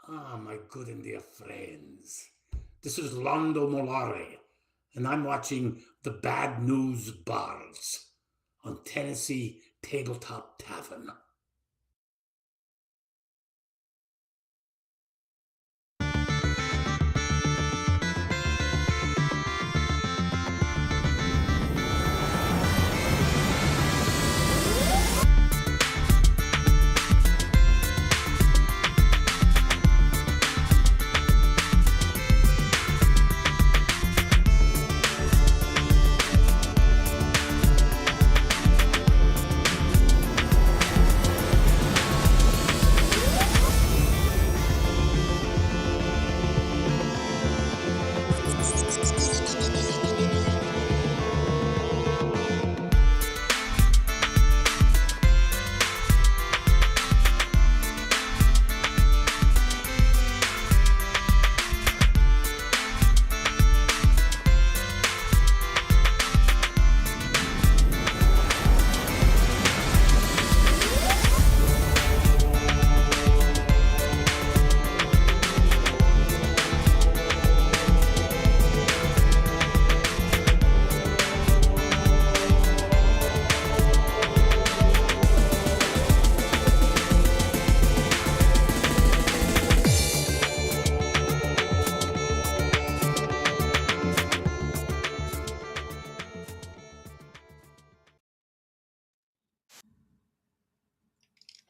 Ah, my good and dear friends. This is Londo Molare, and I'm watching the Bad News Bards on Tennessee Tabletop Tavern.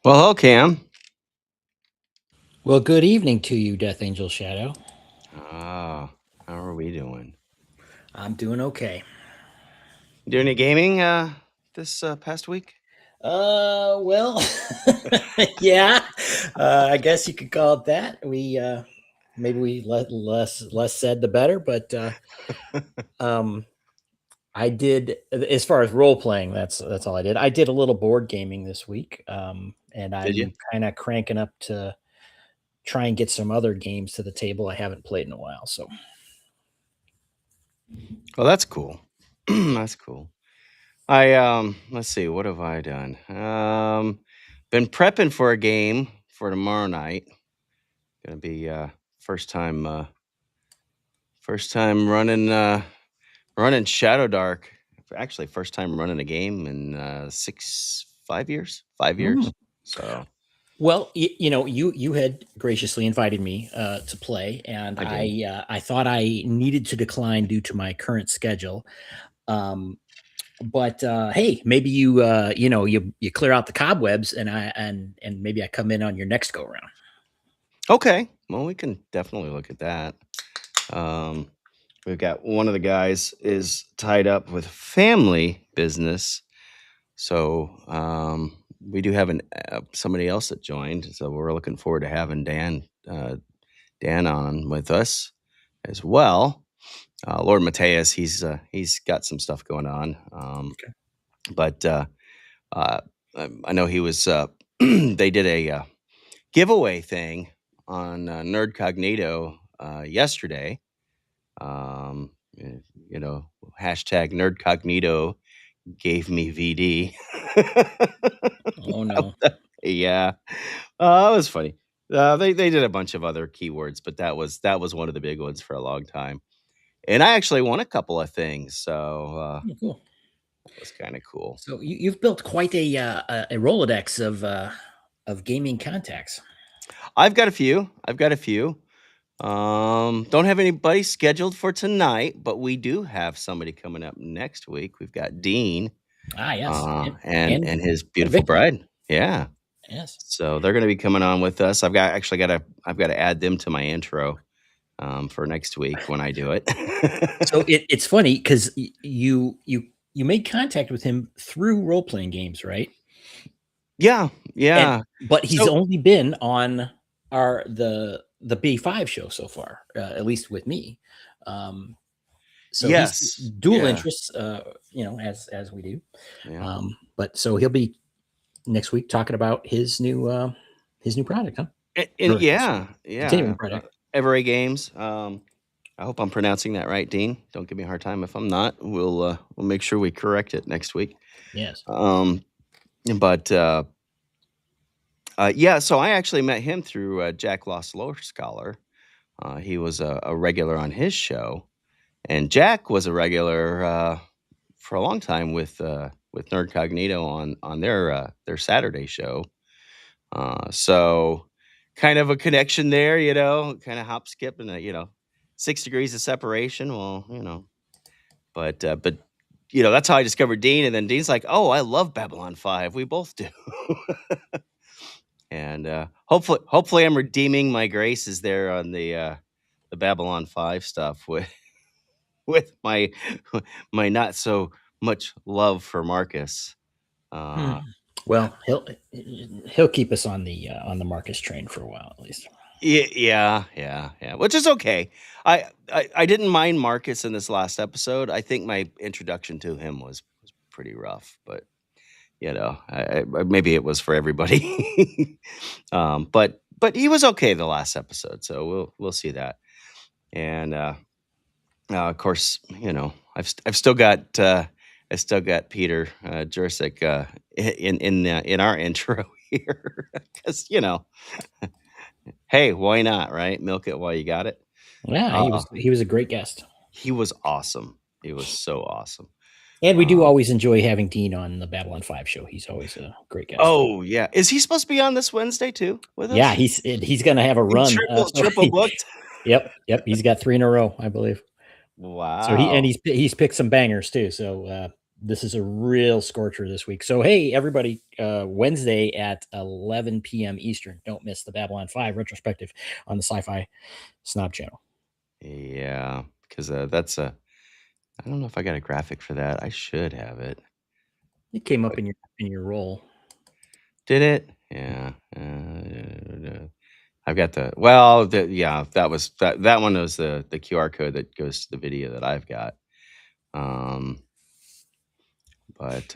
Well, hello, Cam. Well, good evening to you, Death Angel Shadow. How are we doing? I'm doing okay. Doing any gaming this past week? Well, yeah, I guess you could call it that. Maybe we less said the better, but um, I did as far as role playing. That's all I did. I did a little board gaming this week, and Did you? I'm kind of cranking up to try and get some other games to the table I haven't played in a while. So Well, that's cool. That's cool. I let's see, what have I done? Been prepping for a game for tomorrow night. Gonna be first time running Shadow Dark. Actually, first time running a game in 5 years. 5 years. So well, you had graciously invited me to play, and I did. I thought I needed to decline due to my current schedule. Um, but hey, maybe you clear out the cobwebs, and maybe I come in on your next go round. Okay. Well, we can definitely look at that. Um, we've got one of the guys is tied up with family business, so we do have somebody else that joined. So we're looking forward to having Dan on with us as well. Lord Mateus, he's got some stuff going on, Okay. but uh, I know he was. They did a giveaway thing on Nerd Cognito yesterday. Um, hashtag Nerd Cognito gave me VD. Oh no. Yeah, it was funny. They did a bunch of other keywords, but that was one of the big ones for a long time. And I actually won a couple of things, so Oh, cool. that was kind of cool. So you've built quite a Rolodex of gaming contacts. I've got a few. Don't have anybody scheduled for tonight, but we do have somebody coming up next week. We've got Dean, Ah, yes, and his and beautiful Victor. bride. Yeah. Yes. So they're going to be coming on with us. I've got to add them to my intro for next week when I do it. So it's funny because you made contact with him through role playing games, right? Yeah, yeah. But he's So only been on the B5 show so far, at least with me. Um, so he's yes, dual yeah, interests, as we do. yeah. But so he'll be next week talking about his new product, huh? And Or yeah, yeah. continuing project. Every Games. I hope I'm pronouncing that right, Dean. Don't give me a hard time if I'm not. We'll make sure we correct it next week. Yes. But Yeah, so I actually met him through Jack Lost Lore Scholar. He was a regular on his show, and Jack was a regular for a long time with Nerd Cognito on their Saturday show. So kind of a connection there, kind of hop, skip, and 6 degrees of separation. Well, but that's how I discovered Dean, and then Dean's like, "Oh, I love Babylon 5. We both do." And hopefully I'm redeeming my graces there on the Babylon 5 stuff with with my not so much love for Marcus. Uh, Well, he'll keep us on the Marcus train for a while at least. yeah, which is okay. I didn't mind Marcus in this last episode. I think my introduction to him was pretty rough, but maybe it was for everybody. But he was okay the last episode, so we'll see that. And of course, I've still got Peter Jursic in our intro here because hey, why not, right? Milk it while you got it. Yeah, he was a great guest. He was awesome. He was so awesome. And we do always enjoy having Dean on the Babylon 5 show. He's always a great guest. Oh yeah, is he supposed to be on this Wednesday too with us? Yeah, he's going to have a run. Triple booked. Yep. He's got 3 in a row, I believe. Wow. So he's picked some bangers too. So this is a real scorcher this week. So hey, everybody, Wednesday at 11 p.m. Eastern. Don't miss the Babylon 5 retrospective on the Sci-Fi Snob channel. Yeah, because that's I don't know if I got a graphic for that. I should have it. It came up in your roll. Did it? Yeah. I've got that was that one was the QR code that goes to the video that I've got. But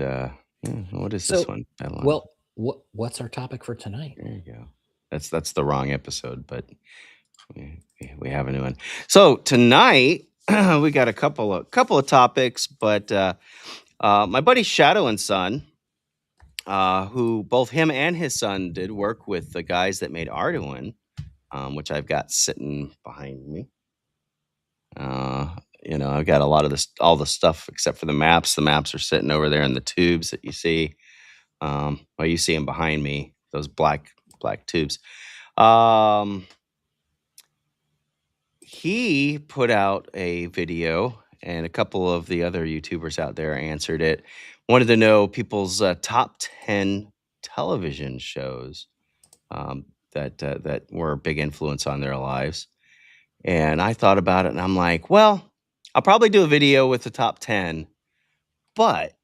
what is this one? Well, what's our topic for tonight? There you go. That's the wrong episode, but we have a new one. So tonight we got a couple of topics, but my buddy Shadow and Son, who both him and his son did work with the guys that made Arduin, which I've got sitting behind me. I've got a lot of all the stuff except for the maps. The maps are sitting over there in the tubes that you see. You see them behind me, those black tubes. He put out a video, and a couple of the other YouTubers out there answered it. Wanted to know people's top 10 television shows that were a big influence on their lives. And I thought about it, and I'm like, well, I'll probably do a video with the top 10, but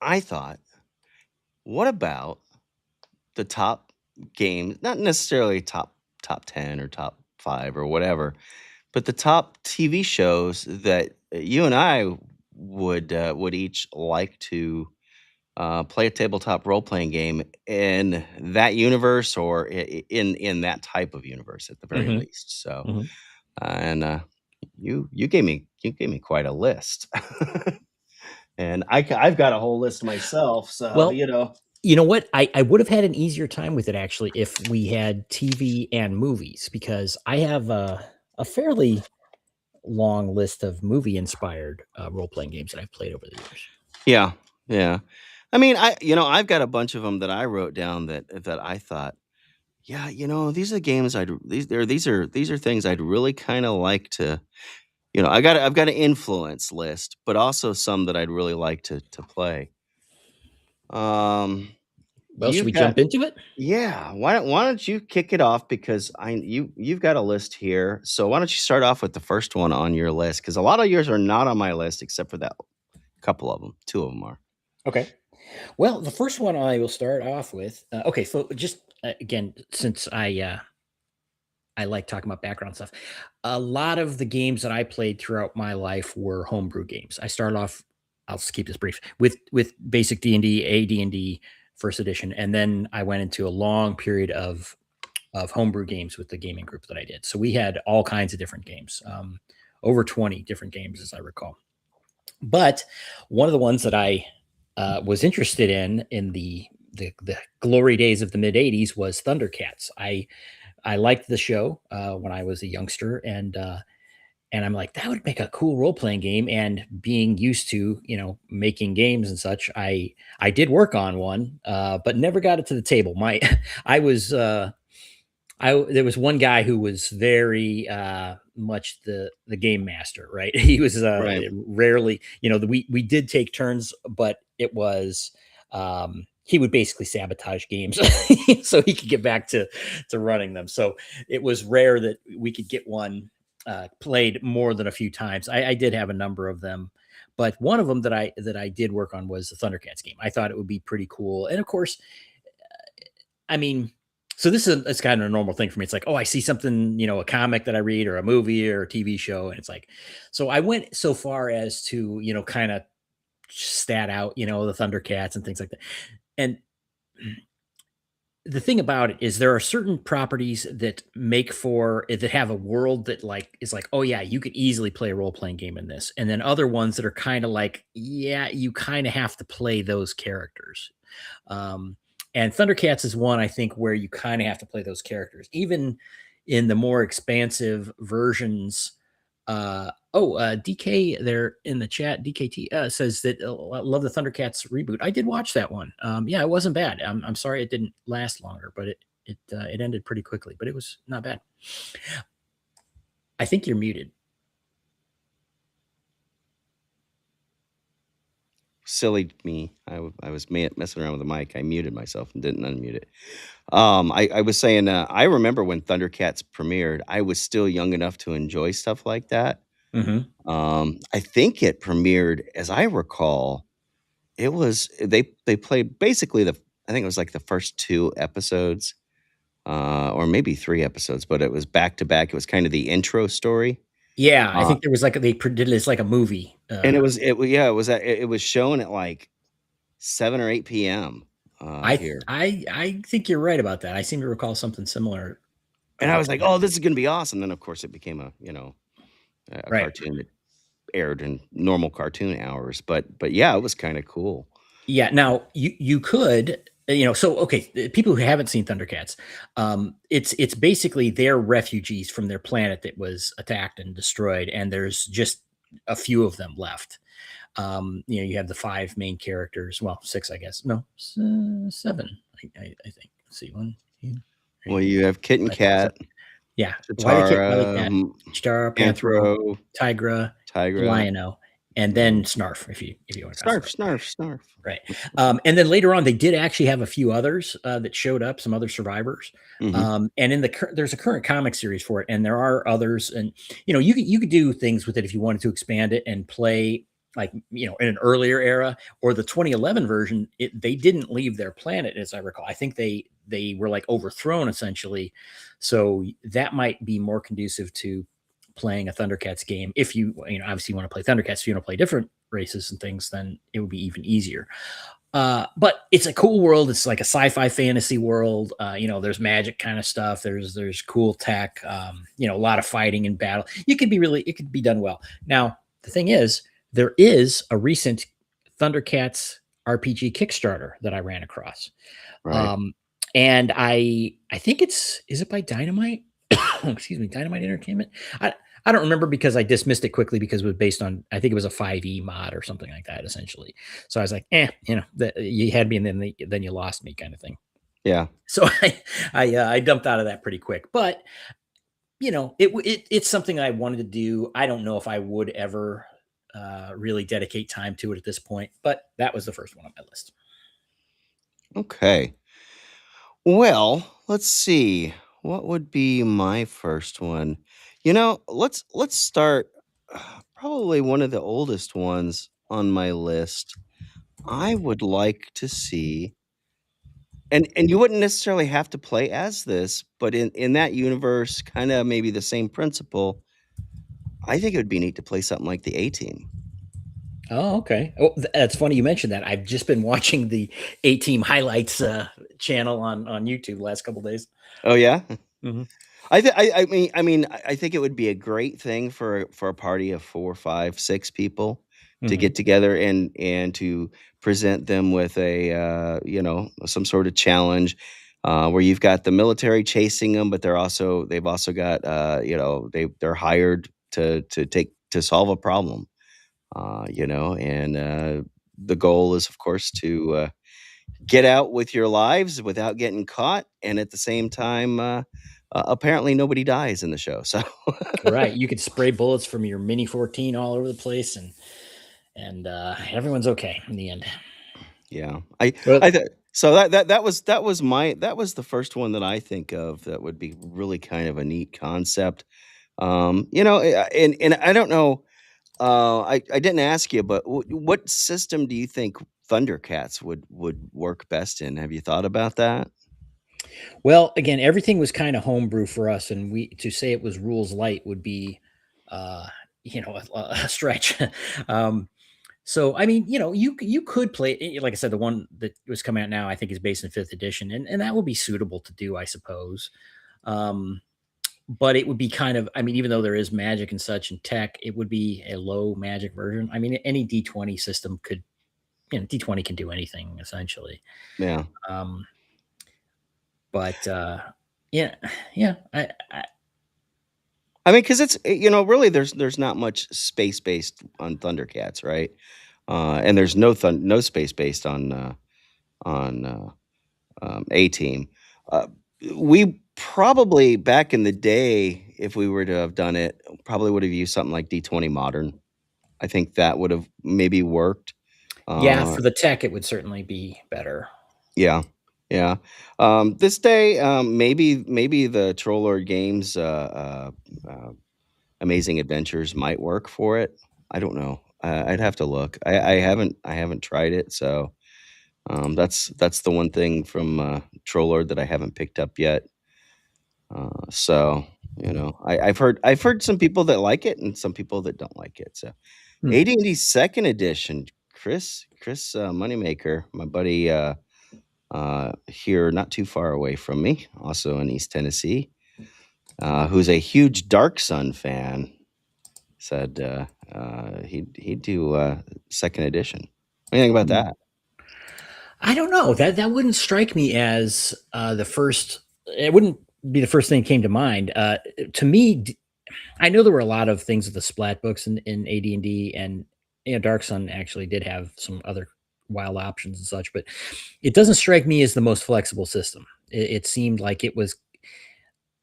I thought, what about the top games, not necessarily top 10 or top 5 or whatever, but the top TV shows that you and I would each like to play a tabletop role-playing game in that universe or in that type of universe at the very least. So, and you gave me quite a list, and I've got a whole list myself. So well, you know what? I would have had an easier time with it actually if we had TV and movies, because I have a fairly long list of movie-inspired role-playing games that I've played over the years. Yeah. I mean, I've got a bunch of them that I wrote down that I thought, yeah, these are games these are things I'd really kind of like to, I've got an influence list, but also some that I'd really like to play. Well, should we jump into it? Yeah. Why don't you kick it off, because you've got a list here. So why don't you start off with the first one on your list? Because a lot of yours are not on my list, except for that couple of them. 2 of them are. Okay. Well, the first one I will start off with. Okay, so just again, since I like talking about background stuff, a lot of the games that I played throughout my life were homebrew games. I started off, I'll just keep this brief, with basic D&D, AD&D, first edition, and then I went into a long period of homebrew games with the gaming group that I did. So we had all kinds of different games, over 20 different games as I recall. But one of the ones that I was interested in the the glory days of the mid '80s was Thundercats. I liked the show when I was a youngster, and I'm like, that would make a cool role playing game. And being used to, making games and such, I did work on one, but never got it to the table. I was there was one guy who was very much the game master, right? He was Right. rarely, we did take turns, but it was he would basically sabotage games so he could get back to running them. So it was rare that we could get one played more than a few times. I did have a number of them, but one of them that I did work on was the Thundercats game. I thought it would be pretty cool, and of course, I mean, so this is it's kind of a normal thing for me. It's like, oh, I see something, a comic that I read or a movie or a TV show, and it's like, so I went so far as to, kind of stat out, the Thundercats and things like that. And the thing about it is there are certain properties that make for that have a world that like is like, oh yeah, you could easily play a role-playing game in this. And then other ones that are kind of like, yeah, you kind of have to play those characters. Um, and Thundercats is one I think where you kind of have to play those characters, even in the more expansive versions. DK there in the chat, DKT says that I love the Thundercats reboot. I did watch that one. Yeah, it wasn't bad. I'm sorry it didn't last longer, but it ended pretty quickly, but it was not bad. I think you're muted. Silly me. I was messing around with the mic. I muted myself and didn't unmute it. I was saying, I remember when Thundercats premiered, I was still young enough to enjoy stuff like that. Mm-hmm. I think it premiered, as I recall, it was they played basically I think it was like the first 2 episodes, or maybe 3 episodes, but it was back to back. It was kind of the intro story. Yeah, I think there was like they did this like a movie. And it was shown at like 7 or 8 p.m. Here. I think you're right about that. I seem to recall something similar. And I was like, "Oh, this is gonna be awesome." Then of course it became a Right. cartoon that aired in normal cartoon hours. But yeah, it was kind of cool. Yeah. Now you could, so okay, people who haven't seen Thundercats, it's basically they're refugees from their planet that was attacked and destroyed, and there's just a few of them left. You have the 5 main characters. Well, 6, I guess. No, 7. I think. Let's see, 1, 2, 3, Well, you have Kit and 5, 6, Cat, 7. Yeah, Chitara, Chitara, Panthro, Panthro, Tigra, Tigra, Lion-O, and then Snarf, if you want to call it. Snarf. Right. And then later on, they did actually have a few others that showed up, some other survivors. Mhm. And there's a current comic series for it, and there are others. And you could do things with it if you wanted to expand it and play like in an earlier era or the 2011 version. They didn't leave their planet, as I recall. I think they were like overthrown essentially. So that might be more conducive to playing a Thundercats game. If you obviously want to play Thundercats, if you want to play different races and things, then it would be even easier. But it's a cool world. It's like a sci-fi fantasy world. There's magic kind of stuff. There's cool tech. A lot of fighting and battle. It could be done well. Now, the thing is, there is a recent Thundercats RPG Kickstarter that I ran across. Right. And I think is it by Dynamite? Excuse me, Dynamite Entertainment. I don't remember because I dismissed it quickly because it was based on, I think it was a 5e mod or something like that, essentially. So I was like, you had me and then you lost me kind of thing. Yeah. So I dumped out of that pretty quick. But it's something I wanted to do. I don't know if I would ever really dedicate time to it at this point, but that was the first one on my list. Okay. Well, let's see. What would be my first one? Let's start probably one of the oldest ones on my list. I would like to see, and you wouldn't necessarily have to play as this, but in that universe, kind of maybe the same principle. I think it would be neat to play something like the A-Team. Oh, okay. Oh, that's funny you mentioned that. I've just been watching the A-Team highlights channel on YouTube the last couple of days. Oh yeah. Mm-hmm. I think it would be a great thing for a party of 4, 5, 6 people to Mhm. get together and to present them with a some sort of challenge where you've got the military chasing them, but they've also got they're hired to solve a problem, and the goal is of course to get out with your lives without getting caught, and at the same time, apparently nobody dies in the show. So Right. You could spray bullets from your Mini 14 all over the place, and everyone's okay in the end. yeah, Well, I th- so that was the first one that I think of that would be really kind of a neat concept. And I don't know. I didn't ask you, but what system do you think Thundercats would work best in? Have you thought about that? well, again, everything was kind of homebrew for us, and we to say it was rules light would be, uh, a stretch. um, so, I mean, you could play, like I said, the one that was coming out now, I think is based in fifth edition, and that would be suitable to do, I suppose. Um, but it would be kind of, I mean, even though there is magic and such and tech, it would be a low magic version. I mean, any D20 system could, D20 can do anything essentially. Yeah. Um, but yeah, yeah, I mean, because really, there's not much space based on Thundercats, right? And there's no space based on A Team. Uh, we probably back in the day, if we were to have done it, probably would have used something like D20 Modern. I think that would have maybe worked. yeah, Uh, for the tech, it would certainly be better. yeah, yeah. This day, maybe the Troll Lord Games Amazing Adventures might work for it. I don't know. I'd have to look. I haven't tried it, so that's the one thing from Troll Lord that I haven't picked up yet. So I've heard some people that like it and some people that don't like it. So Hmm. AD&D second edition, Chris Moneymaker, my buddy here not too far away from me, also in East Tennessee, who's a huge Dark Sun fan, said he'd do second edition. What do you think about Hmm. that? I don't know, that wouldn't strike me as the first. It wouldn't be the first thing that came to mind. To me, I know there were a lot of things with the splat books in AD&D, and Dark Sun actually did have some other wild options and such, but it doesn't strike me as the most flexible system. It seemed like it was,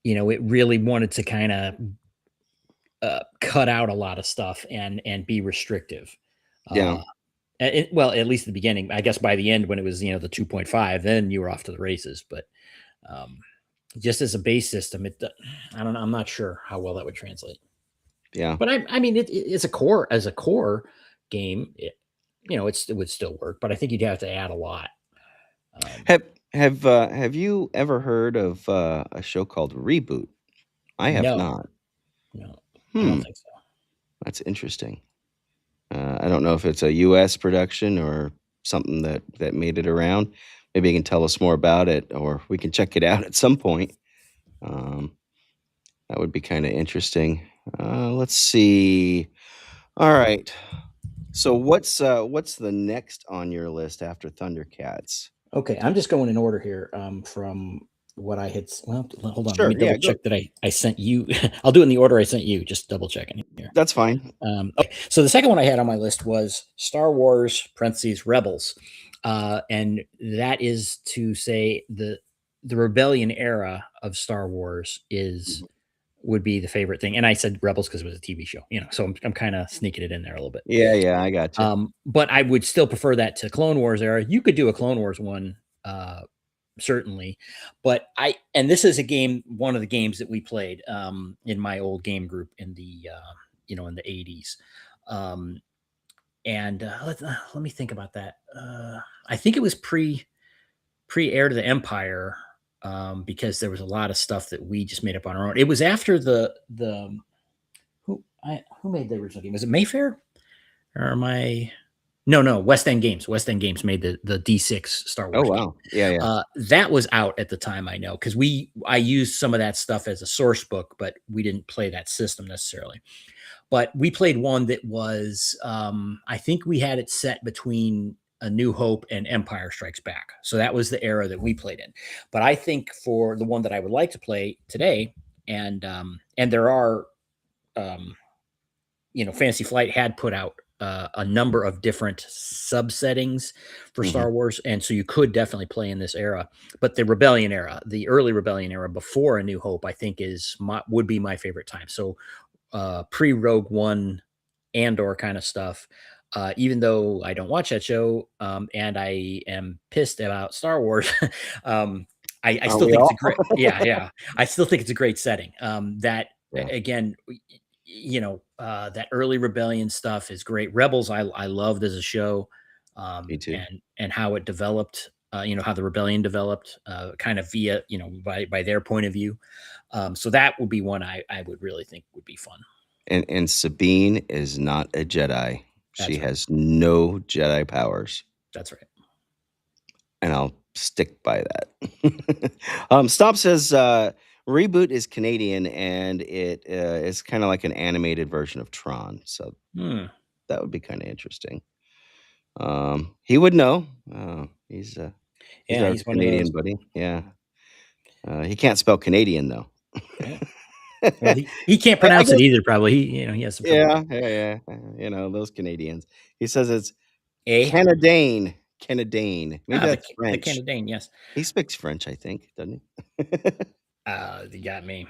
it really wanted to kind of cut out a lot of stuff and be restrictive. Yeah, Uh, well, at least at the beginning. I guess by the end, when it was the 2.5, then you were off to the races. But um, just as a base system, I don't know. I'm not sure how well that would translate. yeah. But I mean, it's a core as a core game. It would still work, but I think you'd have to add a lot. Um, Have have you ever heard of a show called Reboot? I have no, not. no, I don't Hmm, think so. that's interesting. I don't know if it's a U.S. production or something that made it around. Maybe you can tell us more about it, or we can check it out at some point. Um, that would be kind of interesting. Let's see. All right. So what's the next on your list after Thundercats? Okay, I'm just going in order here from what I had. Well, hold on. Let Sure. me Yeah. double Go. check that I sent you. I'll do it in the order I sent you. Just double checking here. That's fine. Okay, so the second one I had on my list was Star Wars (parentheses Rebels), and that is to say the rebellion era of Star Wars Mhm. would be the favorite thing. And I said Rebels because it was a TV show, so I'm kind of sneaking it in there a little bit. Yeah. Yeah. I got you. But I would still prefer that to Clone Wars era. You could do a Clone Wars one, certainly, but and this is one of the games that we played in my old game group in the in the 80s. Um, and let me think about that. I think it was pre Heir to the Empire, because there was a lot of stuff that we just made up on our own. It was after the who made the original game? Was it Mayfair or am I? No, West End Games. West End Games made the D6 Star Oh Wars game. wow. Yeah. Yeah. That was out at the time, I know, because I used some of that stuff as a source book, but we didn't play that system necessarily. but we played one that was, I think we had it set between A New Hope and Empire Strikes Back. So that was the era that we played in. But I think for the one that I would like to play today, and there are, Fantasy Flight had put out a number of different subsettings for Star Wars, and so you could definitely play in this era. But the Rebellion era, the early Rebellion era before A New Hope, I think would be my favorite time. So pre-Rogue One Andor kind of stuff. Even though I don't watch that show, and I am pissed about Star Wars, I still think it's a great, yeah. I still think it's a great setting. Again, that early Rebellion stuff is great. Rebels, I loved as a show, Me too. and how it developed. How the Rebellion developed, kind of via, by their point of view. So that would be one I would really think would be fun. And Sabine is not a Jedi. She has no Jedi powers. That's right. And I'll stick by that. Stomp says Reboot is Canadian, and it is kind of like an animated version of Tron. So that would be kind of interesting. He would know. He's our Canadian buddy. Yeah. He can't spell Canadian though. Yeah. Well, he can't pronounce it either. Probably he has some trouble. Yeah. Those Canadians. He says it's Canadane. Maybe that's French. The Canadane, yes. He speaks French, I think, doesn't he? You got me.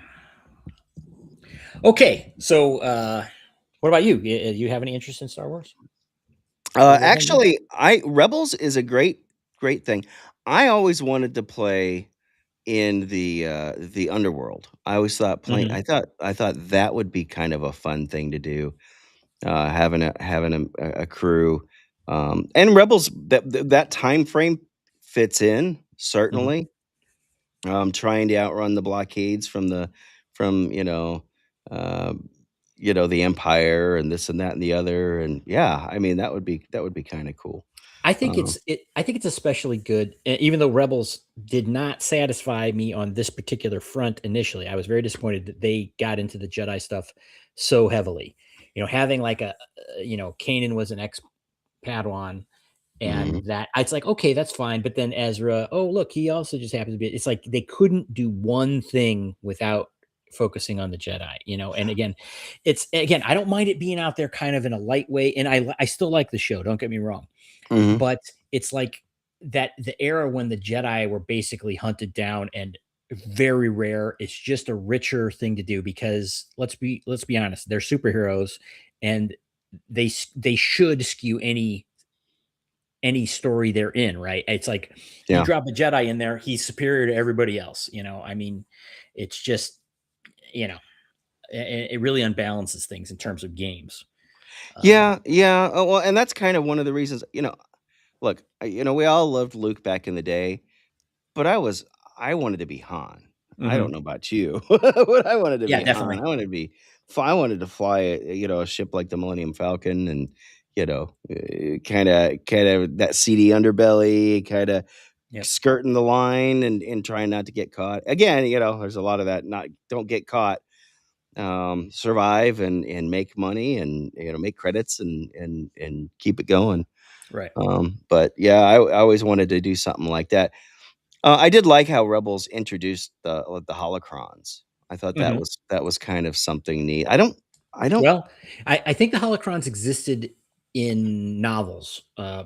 Okay, so what about you? You have any interest in Star Wars? Actually, Rebels is a great thing. I always wanted to play in the underworld. I always thought playing. I thought that would be kind of a fun thing to do. Having a crew, and Rebels, that time frame fits in certainly. Trying to outrun the blockades from the Empire and this and that and the other, and I mean that would be kind of cool. I think it's especially good, even though Rebels did not satisfy me on this particular front initially. I was very disappointed that they got into the Jedi stuff so heavily. Having like Kanan was an ex-Padawan, and that it's like, okay, that's fine. But then Ezra, oh look, he also just happens to be. It's like they couldn't do one thing without focusing on the Jedi, And again, I don't mind it being out there kind of in a light way, and I still like the show. Don't get me wrong. But it's like that the era when the Jedi were basically hunted down and very rare. It's just a richer thing to do because let's be honest, they're superheroes, and they should skew any story they're in, right? It's like you drop a Jedi in there, he's superior to everybody else. I mean, it's just it really unbalances things in terms of games. Yeah. Well, and that's kind of one of the reasons, look, we all loved Luke back in the day, but I wanted to be Han. I don't know about you, but I wanted to be definitely. Han. I wanted to fly a ship like the Millennium Falcon, and kind of that seedy underbelly, kind of skirting the line and trying not to get caught. Again, there's a lot of that. Don't get caught. Survive and make money and make credits and keep it going. Right. But I always wanted to do something like that. I did like how Rebels introduced the holocrons. I thought that was kind of something neat. I don't. Well, I think the holocrons existed in novels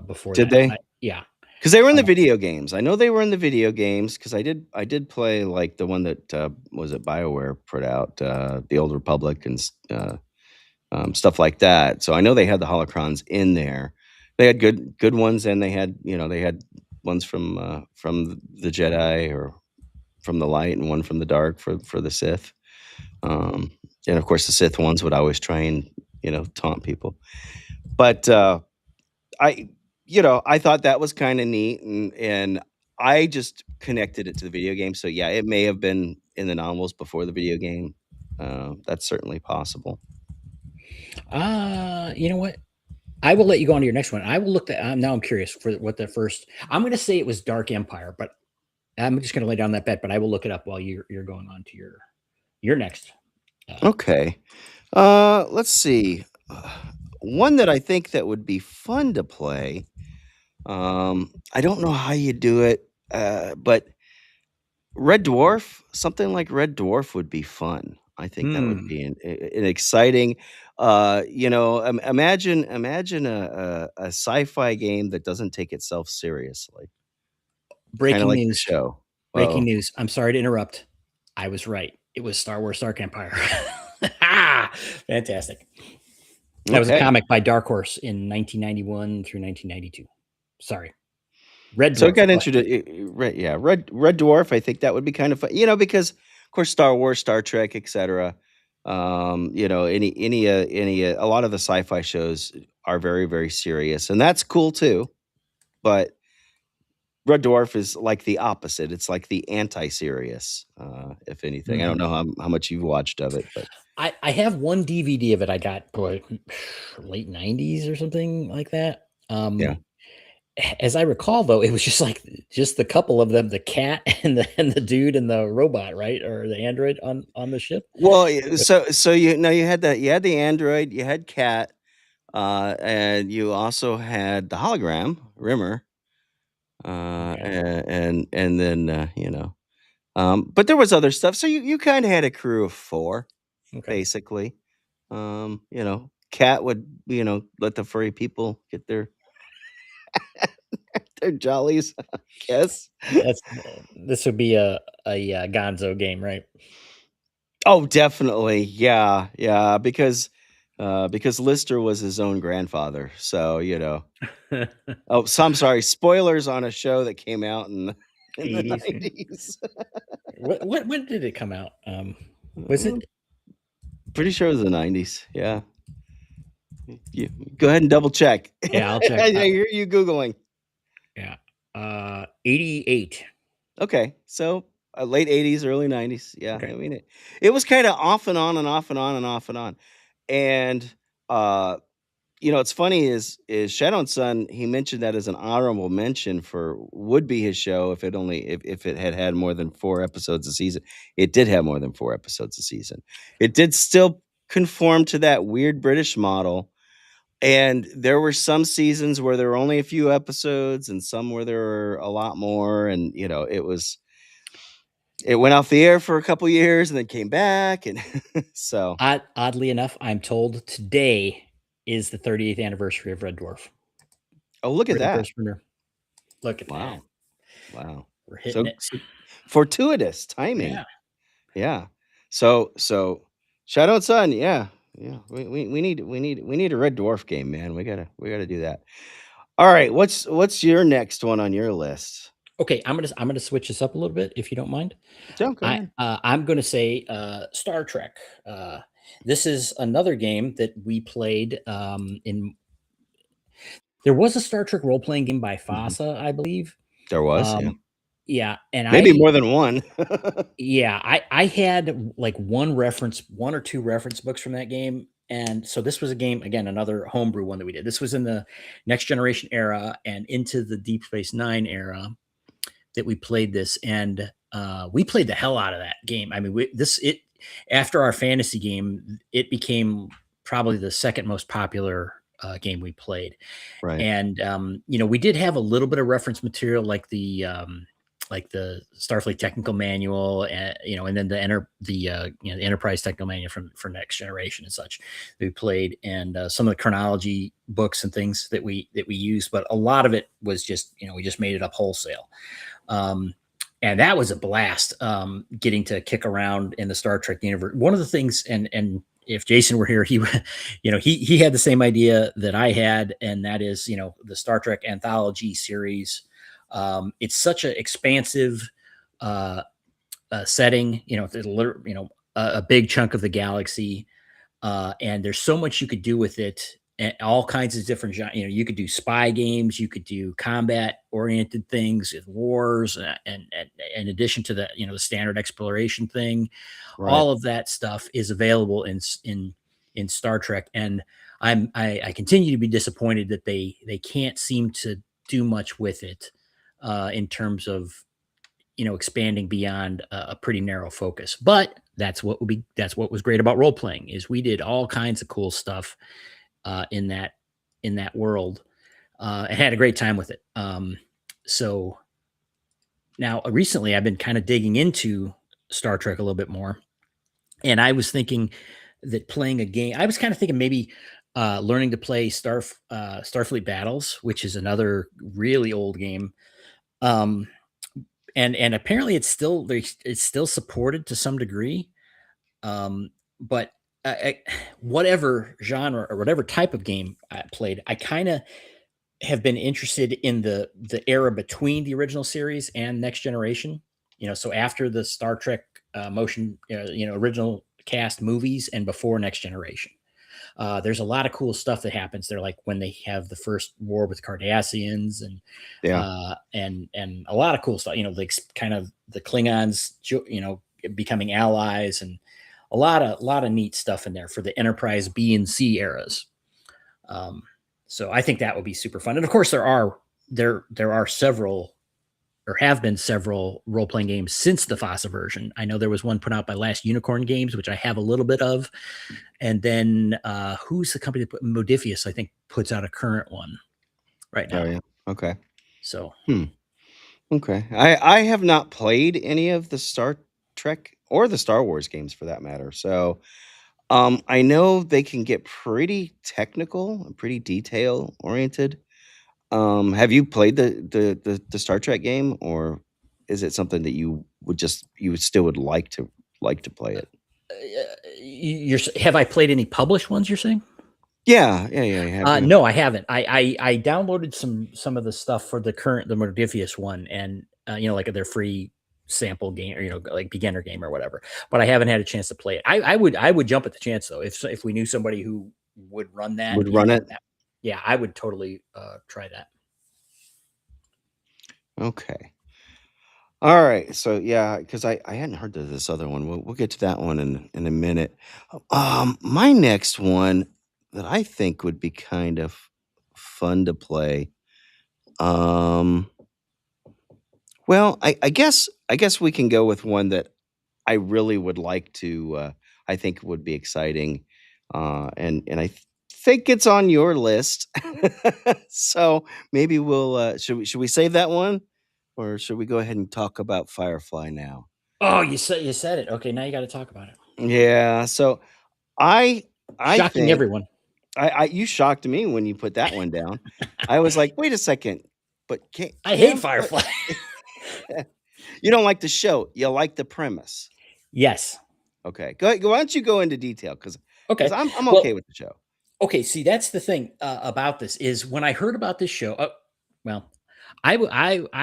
before. Did they? Yeah. Because they were in the video games. I know they were in the video games because I did play like the one that was it BioWare put out, the Old Republic and stuff like that. So I know they had the holocrons in there. They had good ones, and they had ones from the Jedi or from the light, and one from the dark for the Sith. And of course, the Sith ones would always try and taunt people. But I thought that was kind of neat, and I just connected it to the video game. So it may have been in the novels before the video game. That's certainly possible. You know what? I will let you go on to your next one. I will look at. Now I'm curious for what the first. I'm going to say it was Dark Empire, but I'm just going to lay down that bet. But I will look it up while you're going on to your next. Okay. Let's see. One that I think that would be fun to play. I don't know how you do it, but Red Dwarf, something like Red Dwarf would be fun. I think that would Hmm. be an exciting, imagine a sci-fi game that doesn't take itself seriously, kind of Breaking like the news. show. Breaking Oh, news. I'm sorry to interrupt. I was right. It was Star Wars Dark Empire. Fantastic. That was a okay. comic by Dark Horse in 1991 through 1992. Sorry. Red So it Dwarf. got Go ahead. introduced. Yeah, Red Dwarf. I think that would be kind of fun. Because of course Star Wars, Star Trek, etc. A lot of the sci-fi shows are very very serious, and that's cool too. But Red Dwarf is like the opposite. It's like the anti-serious, if anything. I don't Mhm. know how much you've watched of it, but I have one DVD of it I got late 90s or something like that. yeah. As I recall, though, it was just the couple of them, the cat and the dude and the robot, right? Or the android on the ship. Well, so you had the android, you had Cat, and you also had the hologram Rimmer, Okay. and then but there was other stuff. So you kind of had a crew of four Okay. basically. Cat would let the furry people get their jollies, I guess. That's this would be a Gonzo game, right? Oh, definitely. Yeah, yeah, because Lister was his own grandfather. So, Oh, so I'm sorry, spoilers on a show that came out in the 80s. 90s. What when did it come out? Was it Pretty sure it was the 90s. Yeah. You go ahead and double check. Yeah, I'll check. I hear you Googling. Yeah. 88. Okay. So, late 80s, early 90s. Yeah. I Okay. mean, it was kind of off and on and off and on and off and on. And, uh, it's funny is Shadow and Son, he mentioned that as an honorable mention for would be his show if it had more than 4 episodes a season. It did have more than 4 episodes a season. It did still conform to that weird British model, and there were some seasons where there were only a few episodes and some where there were a lot more, and, it went off the air for a couple years and then came back, and so Oddly enough, I'm told today is the 38th anniversary of Red Dwarf. oh, look at We're the that. first winner. Look at that. Wow. Wow. We're hitting So it. fortuitous timing. Yeah. Yeah. So Shadow and Sun, yeah. Yeah. We need a Red Dwarf game, man. We gotta do that. All right. What's your next one on your list? Okay, I'm gonna switch this up a little bit if you don't mind. Yeah, go ahead. I'm gonna say Star Trek. Uh, this is another game that we played in. There was a Star Trek role playing game by Mhm. FASA, I believe. There was, yeah. Um, yeah, and Maybe more than one. I had like one or two reference books from that game. And so this was a game, again, another homebrew one that we did. This was in the Next Generation era and into the Deep Space Nine era that we played this. And we played the hell out of that game. I mean, after our fantasy game, it became probably the second most popular game we played. Right. And we did have a little bit of reference material like the Starfleet technical manual, and then the Enterprise technical manual for Next Generation and such that we played, and some of the chronology books and things that we used, but a lot of it was just we just made it up wholesale. And that was a blast, getting to kick around in the Star Trek universe. One of the things, and if Jason were here, he he had the same idea that I had, and that is the Star Trek anthology series. It's such an expansive setting, a big chunk of the galaxy, and there's so much you could do with it. And all kinds of different, you could do spy games, you could do combat oriented things, wars, and in addition to the the standard exploration thing, Right. all of that stuff is available in Star Trek. And I continue to be disappointed that they can't seem to do much with it in terms of expanding beyond a pretty narrow focus. But that's what was great about role playing, is we did all kinds of cool stuff in that world, and had a great time with it. So now recently I've been kind of digging into Star Trek a little bit more, and I was thinking that playing a game, I was kind of thinking maybe learning to play Starfleet Battles, which is another really old game. And apparently it's still supported to some degree. But whatever genre or whatever type of game I played, I kind of have been interested in the era between the original series and Next Generation. So after the Star Trek original cast movies and before Next Generation. There's a lot of cool stuff that happens there, like when they have the first war with Cardassians, and and a lot of cool stuff. Like kind of the Klingons, becoming allies, and a lot of neat stuff in there for the Enterprise B and C eras. So I think that would be super fun. And of course, there are several, or have been several, role-playing games since the FASA version. I know there was one put out by Last Unicorn Games, which I have a little bit of. And then who's the company that Modifius, I think, puts out a current one right now. Oh, yeah. Okay. So. Okay. I have not played any of the Star Trek or the Star Wars games for that matter. So I know they can get pretty technical and pretty detail oriented. Have you played the Star Trek game, or is it something that you would still like to play it? Have I played any published ones, you're saying? Yeah. No, I haven't. I downloaded some of the stuff for the Modifius one, and like their free sample game, or like beginner game or whatever. But I haven't had a chance to play it. I would jump at the chance though, if we knew somebody who would run that. Would run it? Yeah, I would totally try that. Okay. All right. So yeah, because I hadn't heard of this other one. We'll get to that one in a minute. My next one that I think would be kind of fun to play. Well, I guess we can go with one that I really would like to. I think would be exciting, and I think it's on your list. So maybe we'll should we save that one, or should we go ahead and talk about Firefly now? Oh, you said it. Okay, now you got to talk about it. Yeah. So I shocking think, everyone. You shocked me when you put that one down. I was like, wait a second, but I hate Firefly. You don't like the show. You like the premise. Yes. Okay. Go ahead. Why don't you go into detail? Because I'm okay with the show. Okay. See, that's the thing about this is when I heard about this show. I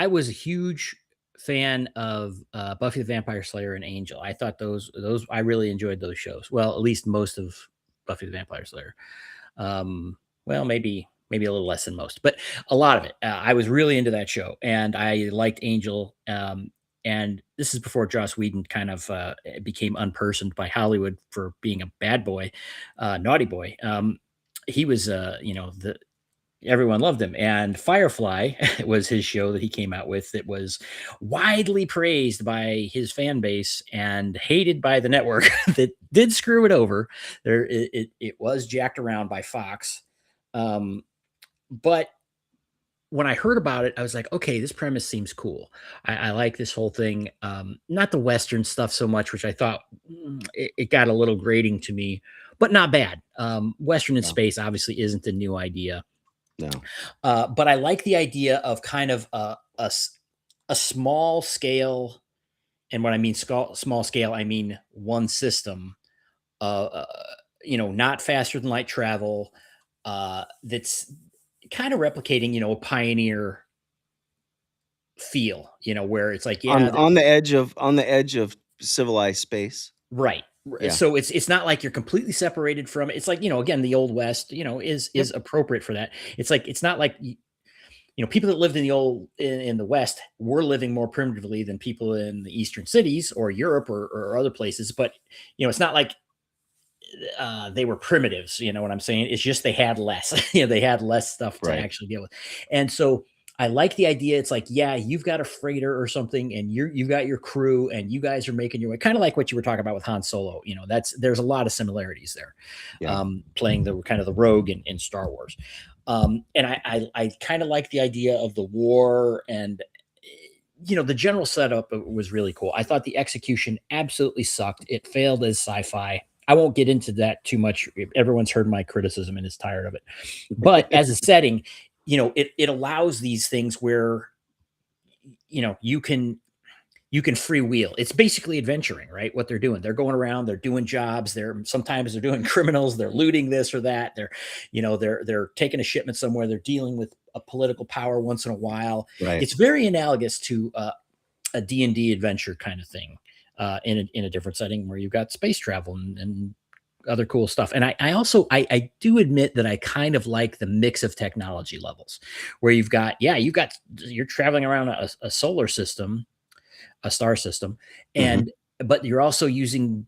was a huge fan of Buffy the Vampire Slayer and Angel. I thought those I really enjoyed those shows. Well, at least most of Buffy the Vampire Slayer. Well, maybe a little less than most, but a lot of it. I was really into that show, and I liked Angel. And this is before Joss Whedon kind of became unpersoned by Hollywood for being a bad boy, naughty boy. He was, everyone loved him. And Firefly was his show that he came out with that was widely praised by his fan base and hated by the network that did screw it over. It was jacked around by Fox. But when I heard about it, I was like, okay, this premise seems cool. I like this whole thing. Not the Western stuff so much, which I thought it got a little grating to me, but not bad. Western in space obviously isn't a new idea. No. But I like the idea of kind of a small scale. And when I mean small scale, I mean one system, not faster than light travel, that's kind of replicating, a pioneer feel, where it's like, on the edge of civilized space. Right. Yeah. So it's not like you're completely separated from it. It's like, again, the Old West, is appropriate for that. It's like, it's not like, people that lived in the West were living more primitively than people in the Eastern cities or Europe or other places. But, it's not like they were primitives, you know what I'm saying? It's just they had less, they had less stuff to actually deal with. And so I like the idea. It's like, yeah, you've got a freighter or something, and you've got your crew, and you guys are making your way. Kind of like what you were talking about with Han Solo. There's a lot of similarities there. Yeah. Playing the kind of the rogue in Star Wars, and I kind of like the idea of the war, and the general setup was really cool. I thought the execution absolutely sucked. It failed as sci-fi. I won't get into that too much. Everyone's heard my criticism and is tired of it. But as a setting, it allows these things where you can freewheel. It's basically adventuring, right? What they're doing, they're going around, they're doing jobs, sometimes they're doing criminals, they're looting this or that, they're taking a shipment somewhere, they're dealing with a political power once in a while. Right. It's very analogous to a D&D adventure kind of thing, in a different setting where you've got space travel and other cool stuff. And I also do admit that I kind of like the mix of technology levels where you're traveling around a solar system, a star system, and but you're also using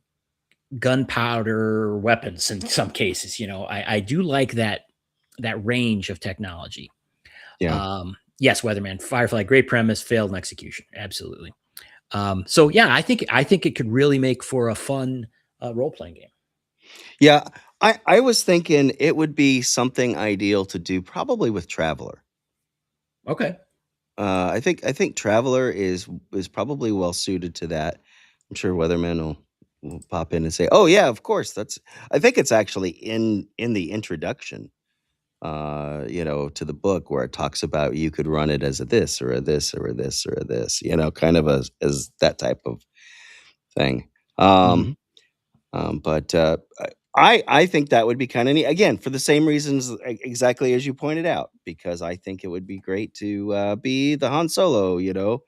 gunpowder weapons in some cases. I do like that range of technology. Yeah. Yes, Weatherman, Firefly, great premise, failed in execution, absolutely. So yeah, I think it could really make for a fun role playing game. Yeah. I was thinking it would be something ideal to do probably with Traveler. Okay. I think Traveler is probably well suited to that. I'm sure Weatherman will pop in and say, "Oh yeah, of course." I think it's actually in the introduction, to the book where it talks about you could run it as a this or a this or a this or a this, kind of as that type of thing. Mhm. But I think that would be kind of neat. Again, for the same reasons exactly as you pointed out, because I think it would be great to be the Han Solo, the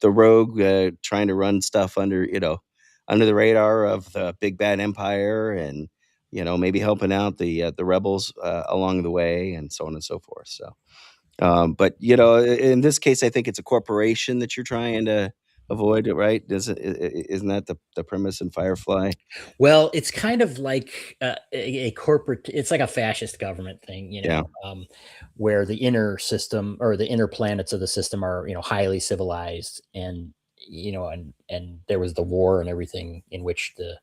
rogue trying to run stuff under the radar of the big bad empire, and maybe helping out the rebels along the way, and so on and so forth. So. But in this case, I think it's a corporation that you're trying to avoid, right? Isn't that the premise in Firefly? Well, it's kind of like a corporate. It's like a fascist government thing, Yeah, where the inner system or the inner planets of the system are, highly civilized, and and there was the war and everything in which the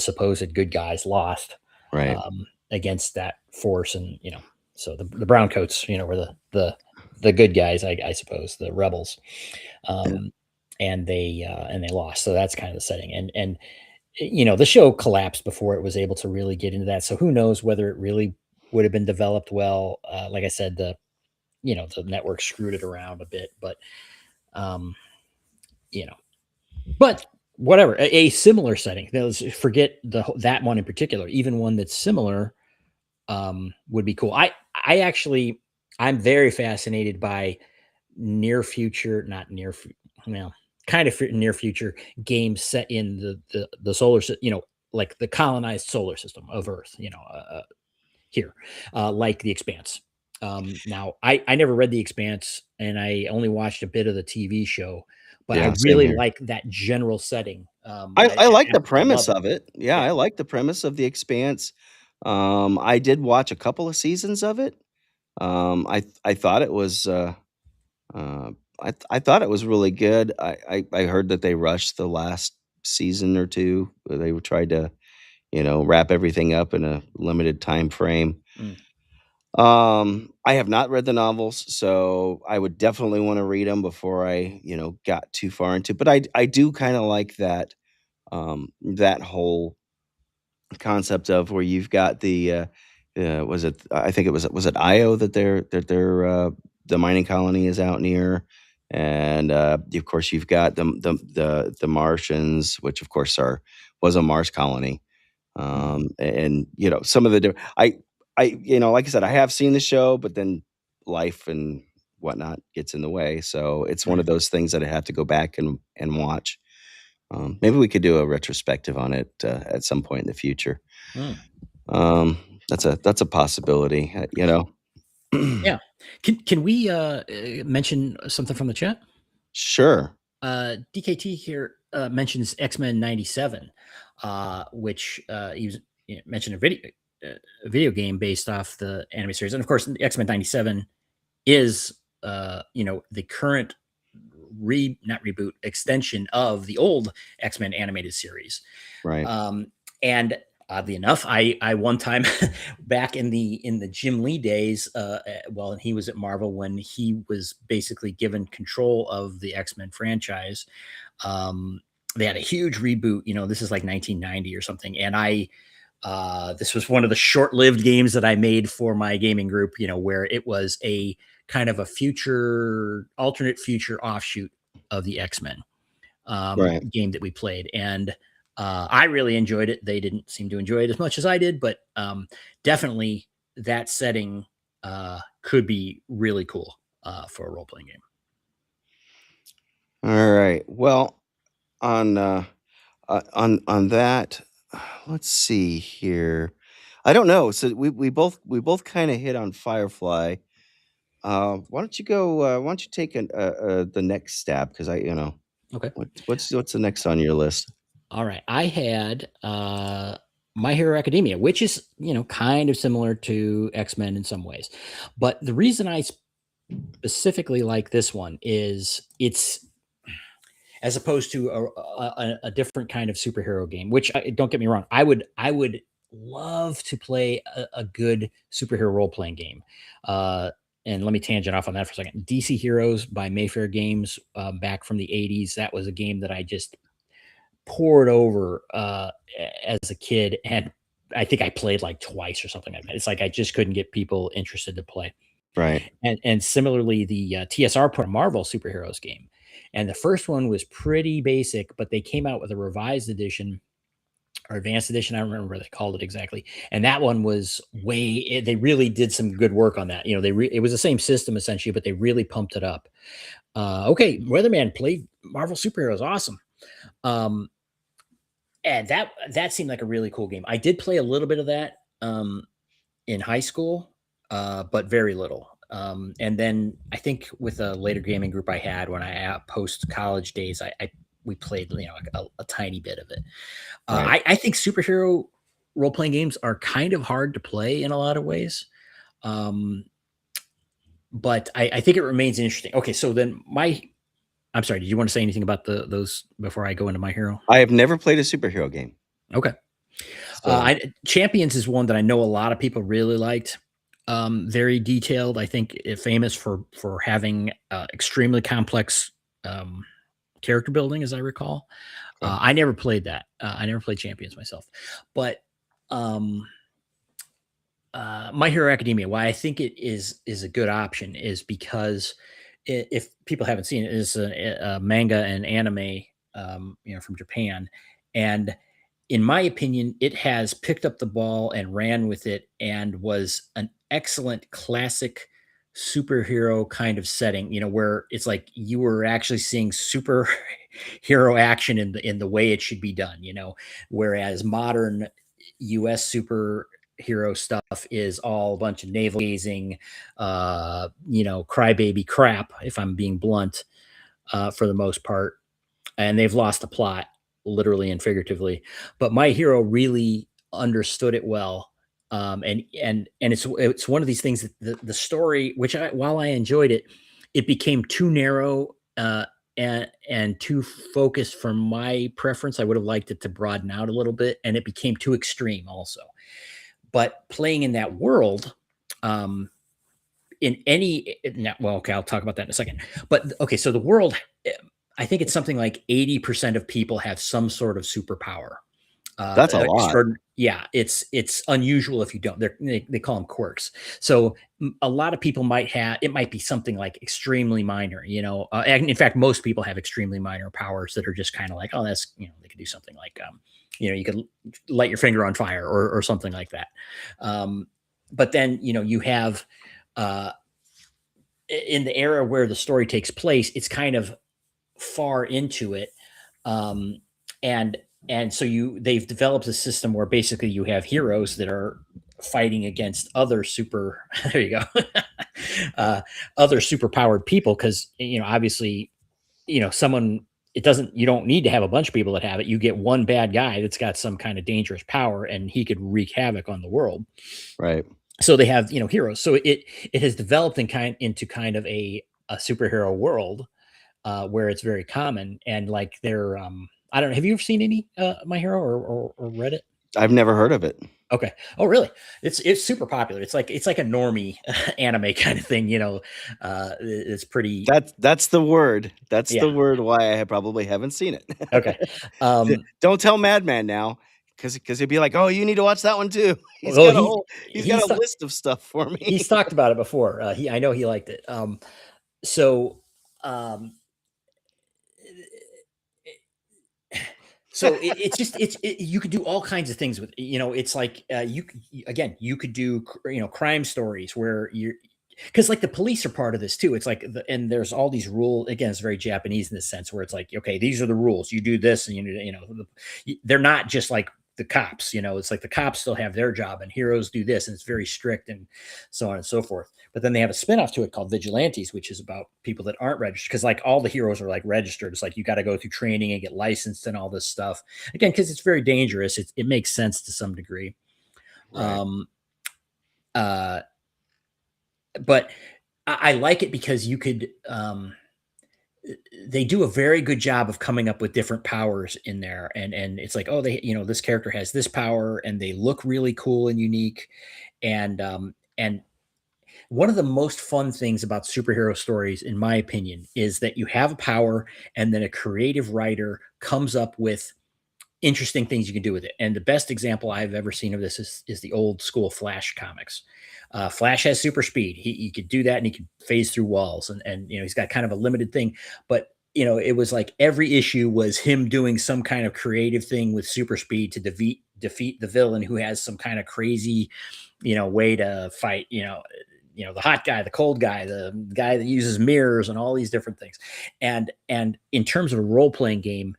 supposed good guys lost right. against that force, and so the brown coats, were the good guys, I suppose, the rebels, Yeah, um, and they lost. So that's kind of the setting, and the show collapsed before it was able to really get into that. So who knows whether it really would have been developed well. Like I said, the network screwed it around a bit, um, you know, but whatever. A similar setting. Forget that one in particular. Even one that's similar would be cool. I actually I'm very fascinated by near future, not near, well, kind of near future games set in the solar, like the colonized solar system of Earth, here, like The Expanse. Now, I never read The Expanse, and I only watched a bit of the TV show, but I yeah, same really here. like that general setting. I I like the absolutely love premise it. of it. Yeah, Yeah. I like the premise of The Expanse. I did watch a couple of seasons of it. I thought it was uh, I thought it was really good. I heard that they rushed the last season or two. Where they tried to wrap everything up in a limited time frame. Mm. I have not read the novels, so I would definitely want to read them before I, got too far into. But I do kind of like that whole concept of where you've got was it? I think was it Io that the mining colony is out near, and of course you've got the Martians, which of course was a Mars colony. Mhm. And some of like I said, I have seen the show, but then life and whatnot gets in the way. So it's one Right. of those things that I have to go back and watch. Maybe we could do a retrospective on it at some point in the future. Mm. Um, that's a possibility. Yeah. Can we mention something from the chat? Sure. DKT here mentions X-Men 97, which he was mentioned a video game based off the anime series, and of course X-Men 97 is the current not reboot extension of the old X-Men animated series. Right. And oddly enough, I one time back in the Jim Lee days, and he was at Marvel when he was basically given control of the X-Men franchise. They had a huge reboot. This is like 1990 or something, and this was one of the short-lived games that I made for my gaming group. Where it was a kind of a alternate future offshoot of the X-Men Right. game that we played, and I really enjoyed it. They didn't seem to enjoy it as much as I did, but definitely that setting could be really cool for a role-playing game. All right. Well, on that, let's see here. I don't know. So we both kind of hit on Firefly. Why don't you go? Why don't you take the next stab? Because Okay. what's the next on your list? All right. I had My Hero Academia, which is, kind of similar to X-Men in some ways. But the reason I specifically like this one is it's, as opposed to a different kind of superhero game, which don't get me wrong, I would love to play a good superhero role-playing game. And let me tangent off on that for a second. DC Heroes by Mayfair Games, back from the 80s. That was a game that I just poured over as a kid, and I think I played like twice or something like that. It's like I just couldn't get people interested to play. Right. And similarly, the TSR put a Marvel superheroes game, and the first one was pretty basic, but they came out with a revised edition or advanced edition. I don't remember what they called it exactly. And that one was they really did some good work on that. It was the same system essentially, but they really pumped it up. Okay, Weatherman played Marvel superheroes, awesome. And that seemed like a really cool game. I did play a little bit of that in high school, but very little. And then I think with a later gaming group I had when I post college days, we played a tiny bit of it. Right. I think superhero role playing games are kind of hard to play in a lot of ways, but I think it remains interesting. Okay, so then I'm sorry. Did you want to say anything about those before I go into My Hero? I have never played a superhero game. Okay. So Champions is one that I know a lot of people really liked. Very detailed. I think famous for having extremely complex character building, as I recall. Okay. I never played that. I never played Champions myself, but My Hero Academia. Why I think it is a good option is because if people haven't seen it, is a manga and anime, from Japan, and in my opinion, it has picked up the ball and ran with it, and was an excellent classic superhero kind of setting. Where it's like you were actually seeing superhero action in the way it should be done. Whereas modern U.S. superhero stuff is all a bunch of navel gazing, crybaby crap, if I'm being blunt, for the most part, and they've lost the plot literally and figuratively. But My Hero really understood it well, and it's one of these things that the story, while I enjoyed it, it became too narrow and too focused for my preference. I would have liked it to broaden out a little bit, and it became too extreme also. But playing in that world, okay, I'll talk about that in a second. But okay, so the world, I think it's something like 80% of people have some sort of superpower. That's a lot. Yeah, it's unusual if you don't. They call them quirks. So a lot of people might be something like extremely minor. And in fact, most people have extremely minor powers that are just kind of like, oh, that's they could do something like you could light your finger on fire or something like that. But then you have in the era where the story takes place, it's kind of far into it, and so they've developed a system where basically you have heroes that are fighting against other there you go other super powered people, because obviously someone, you don't need to have a bunch of people that have it. You get one bad guy that's got some kind of dangerous power, and he could wreak havoc on the world. Right. so they have heroes. So it has developed into kind of a superhero world where it's very common and like they're I don't know. Have you ever seen any My Hero or read it? I've never heard of it. Okay. Oh, really? It's super popular. It's like a normie anime kind of thing. It's pretty. That's the word. That's Yeah. the word why I probably haven't seen it. Okay. Don't tell Madman now, because he'd be like, "Oh, you need to watch that one too." He's Well, got a whole he's got he's a list of stuff for me. he's talked about it before. I know he liked it. So um, so it's just you could do all kinds of things with it's like you could do crime stories where you're because like the police are part of this too. It's like and there's all these rules. Again, it's very Japanese in this sense where it's like, okay, these are the rules. You do this, and they're not just like the cops. It's like the cops still have their job, and heroes do this, and it's very strict, and so on and so forth. But then they have a spinoff to it called Vigilantes, which is about people that aren't registered. Because like all the heroes are like registered. It's like you got to go through training and get licensed and all this stuff. Again, because it's very dangerous. It makes sense to some degree. Right. Um, but I like it because you could they do a very good job of coming up with different powers in there, and it's like, oh, this character has this power and they look really cool and unique. And one of the most fun things about superhero stories, in my opinion, is that you have a power and then a creative writer comes up with interesting things you can do with it. And the best example I've ever seen of this is the old school Flash comics. Flash has super speed. He could do that and he could phase through walls and he's got kind of a limited thing, but it was like every issue was him doing some kind of creative thing with super speed to defeat the villain who has some kind of crazy, way to fight, the hot guy, the cold guy, the guy that uses mirrors and all these different things. And in terms of a role-playing game,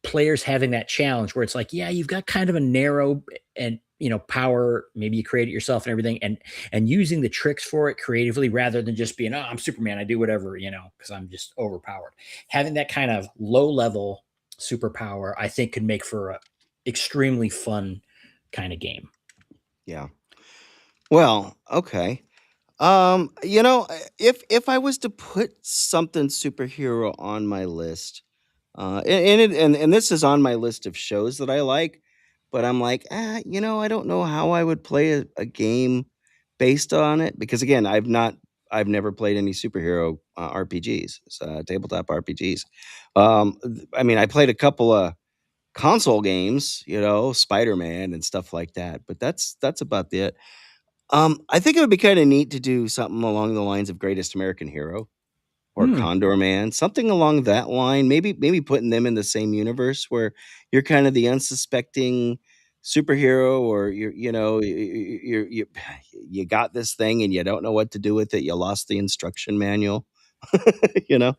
players having that challenge where it's like, yeah, you've got kind of a narrow and power, maybe you create it yourself and everything, and using the tricks for it creatively rather than just being, oh, I'm Superman, I do whatever, because I'm just overpowered. Having that kind of low level superpower, I think, could make for a extremely fun kind of game. Yeah. Well, okay. If I was to put something superhero on my list, and this is on my list of shows that I like, but I'm like, I don't know how I would play a game based on it because again, I've never played any superhero RPGs, tabletop RPGs. I mean, I played a couple of console games, Spider-Man and stuff like that, but that's about it. I think it would be kind of neat to do something along the lines of Greatest American Hero or Hmm. Condor Man, something along that line. Maybe putting them in the same universe where you're kind of the unsuspecting superhero, or you got this thing and you don't know what to do with it. You lost the instruction manual, you know.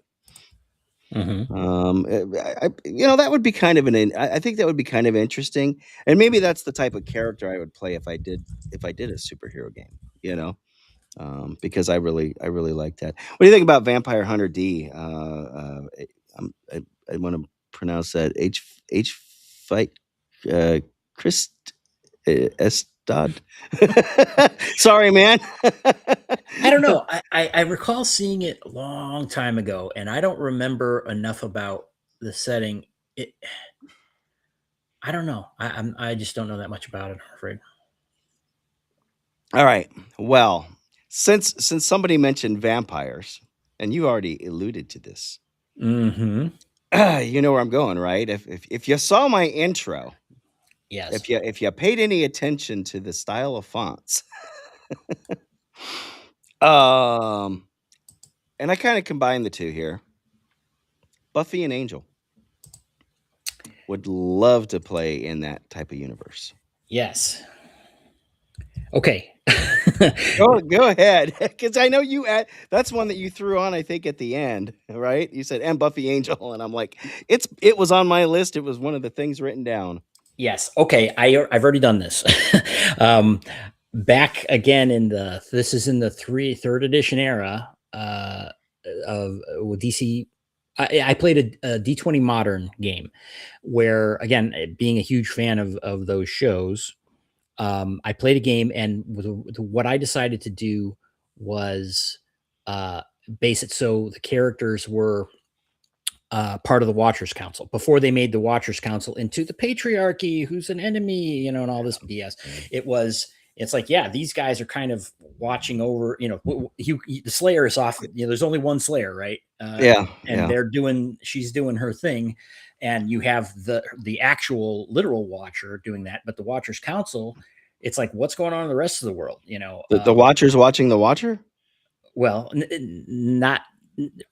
Mm-hmm. That would be kind of I think that would be kind of interesting, and maybe that's the type of character I would play if I did a superhero game. Because I really like that. What do you think about Vampire Hunter D? I want to pronounce that H fight Chris Estad. Sorry, man. I don't know. I recall seeing it a long time ago, and I don't remember enough about the setting. I don't know. I just don't know that much about it, I'm afraid. All right. Well, since somebody mentioned vampires, and you already alluded to this, Mm-hmm. you know where I'm going, right? If you saw my intro, Yes. if you paid any attention to the style of fonts, and I kind of combine the two here. Buffy and Angel would love to play in that type of universe. Yes. Okay. Go ahead, because I know that's one that you threw on. I think at the end, right? You said and Buffy Angel, and I'm like, it was on my list. It was one of the things written down. Yes. Okay. I've already done this. Back again this is in the third edition era of DC. I played a D20 Modern game where, again, being a huge fan of those shows, I played a game, and what I decided to do was base it so the characters were part of the Watchers Council before they made the Watchers Council into the patriarchy, who's an enemy, and all this BS. It's like, yeah, these guys are kind of watching over, the Slayer is off, there's only one Slayer, right? And she's doing her thing, and you have the actual literal Watcher doing that, but the Watchers Council, it's like, what's going on in the rest of the world? The Watcher's watching the Watcher? Well, not.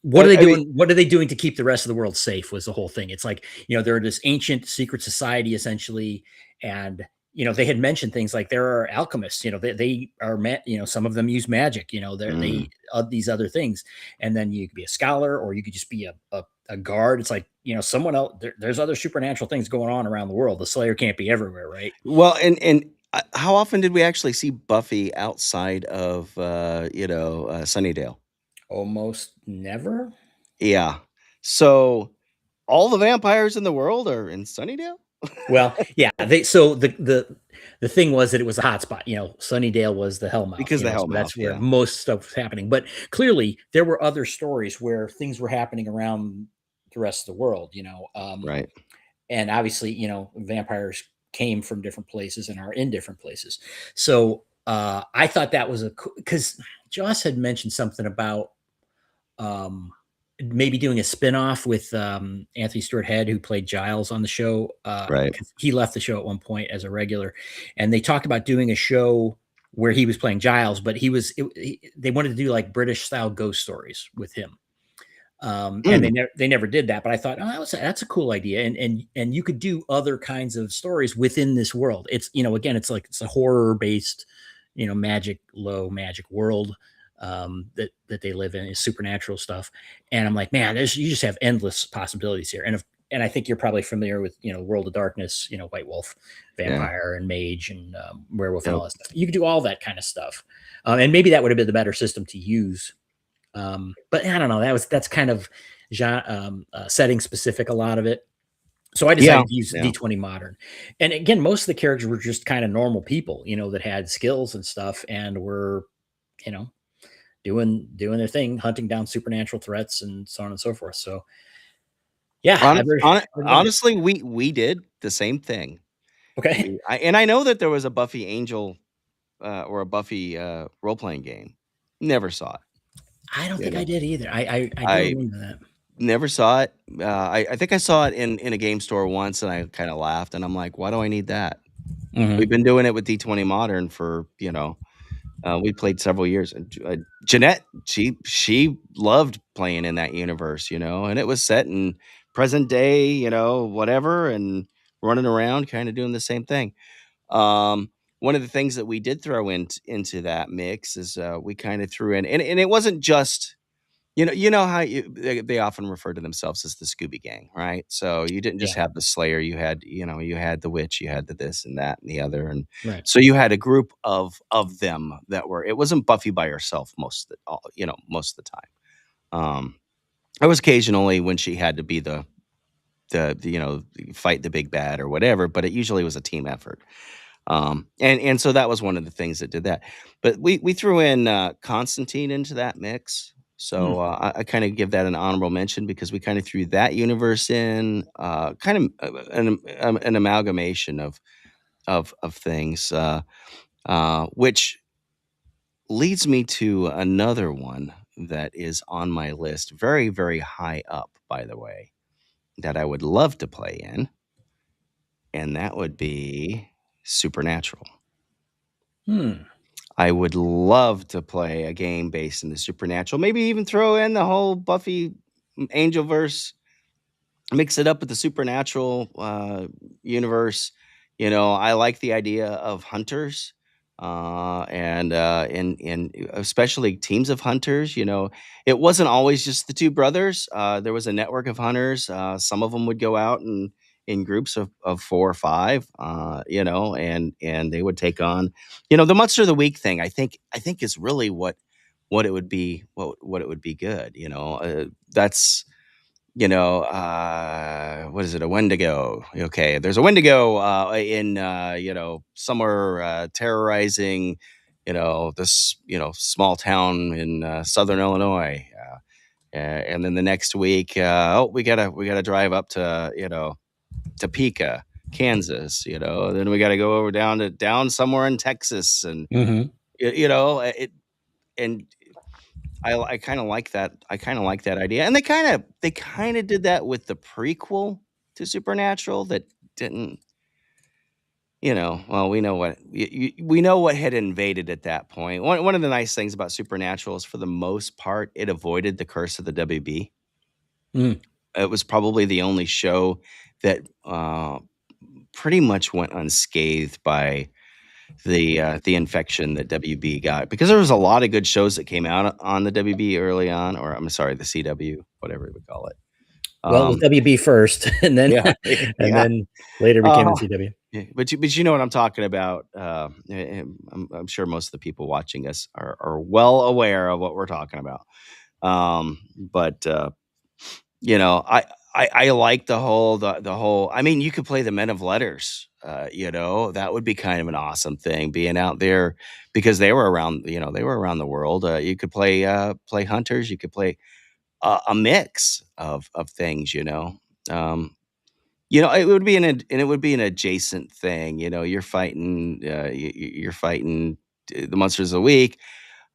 What are they doing? What are they doing to keep the rest of the world safe? Was the whole thing. It's like, they're this ancient secret society essentially, and they had mentioned things like there are alchemists. They are, some of them use magic. They these other things, and then you could be a scholar, or you could just be a guard. It's like, someone else. There's other supernatural things going on around the world. The Slayer can't be everywhere, right? Well, and how often did we actually see Buffy outside of Sunnydale? Almost never. Yeah. So all the vampires in the world are in Sunnydale? Well, yeah. So the thing was that it was a hotspot. Sunnydale was the Hellmouth. Because the Hellmouth, that's where most stuff was happening. But clearly, there were other stories where things were happening around the rest of the world. Right. And obviously, vampires came from different places and are in different places. So I thought that was because Joss had mentioned something about maybe doing a spin-off with Anthony Stewart Head, who played Giles on the show. Right. He left the show at one point as a regular, and they talked about doing a show where he was playing Giles, but they wanted to do like British style ghost stories with him. And they never did that, but I thought, that's a cool idea. And you could do other kinds of stories within this world. It's, again, it's a horror based, magic world that they live in, is supernatural stuff. And I'm like, man, you just have endless possibilities here. And I think you're probably familiar with, World of Darkness, White Wolf, vampire, and mage, and werewolf, and all that stuff. You could do all that kind of stuff. And maybe that would have been the better system to use. But I don't know, that's kind of setting specific, a lot of it. So I decided to use D20 Modern. And again, most of the characters were just kind of normal people, that had skills and stuff, and were, doing their thing, hunting down supernatural threats and so on and so forth. So yeah, honestly, we did the same thing. Okay. I know that there was a Buffy Angel or a Buffy role-playing game. Never saw it. I don't think I did either. I don't remember that. Never saw it. I think I saw it in a game store once, and I kind of laughed, and I'm like, why do I need that? Mm-hmm. We've been doing it with D20 Modern for, we played several years. And Jeanette, she loved playing in that universe, and it was set in present day, whatever, and running around kind of doing the same thing. One of the things that we did throw into that mix is we kind of threw in, and it wasn't just, how they often refer to themselves as the Scooby Gang, right? So you didn't just have the Slayer, you had the witch, you had the this and that and the other, and so you had a group of them that it wasn't Buffy by herself most of the time. I was occasionally when she had to be the fight the big bad or whatever, but it usually was a team effort. And so that was one of the things that did that. But we threw in Constantine into that mix. So I kind of give that an honorable mention because we kind of threw that universe in, kind of an amalgamation of things, which leads me to another one that is on my list, very, very high up, by the way, that I would love to play in, and that would be Supernatural. I would love to play a game based in the supernatural. Maybe even throw in the whole Buffy Angelverse, mix it up with the supernatural universe. I like the idea of hunters, and especially teams of hunters. It wasn't always just the two brothers. There was a network of hunters. Some of them would go out and in groups of 4 or 5, and they would take on, the Monster of the Week thing. I think is really what it would be, what it would be good. That's, what what is it? A Wendigo. Okay, there's a Wendigo in somewhere terrorizing, this small town in southern Illinois. And then the next week, we gotta drive up to Topeka, Kansas. Then we gotta go over down somewhere in Texas, and Mm-hmm. it and I kind of like that. I kind of like that idea, and they kind of did that with the prequel to Supernatural that didn't. Well, we know we know what had invaded at that point. One of the nice things about Supernatural is, for the most part, it avoided the curse of the WB. Mm. It was probably the only show that pretty much went unscathed by the infection that WB got, because there was a lot of good shows that came out on the WB early on, or I'm sorry, the CW, whatever we call it. Well, it was WB first, and then Yeah, and yeah. then later became the CW. Yeah, but you know what I'm talking about. I'm sure most of the people watching us are well aware of what we're talking about. But I like the whole. I mean, you could play the Men of Letters. That would be kind of an awesome thing, being out there, because they were around. They were around the world. You could play hunters. You could play a mix of things. It would be an adjacent thing. You're fighting. You're fighting the monsters of the week.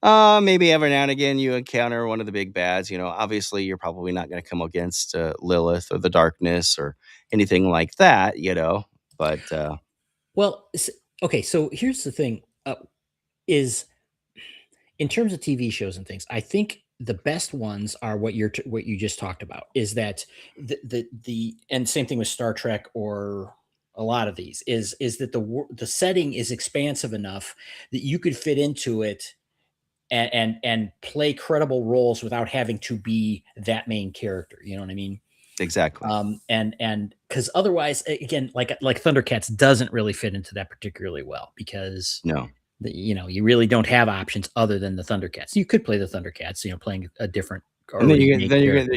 Maybe every now and again you encounter one of the big bads. Obviously you're probably not going to come against Lilith or the Darkness or anything like that. But Well, okay. So here's the thing: is in terms of TV shows and things, I think the best ones are what what you just talked about. Is that the and same thing with Star Trek, or a lot of these, is that the setting is expansive enough that you could fit into it and play credible roles without having to be that main character. You know what I mean? exactly. And because otherwise, again, like Thundercats doesn't really fit into that particularly well, because No. you really don't have options other than the Thundercats. You could play the Thundercats, playing a different And then already made character.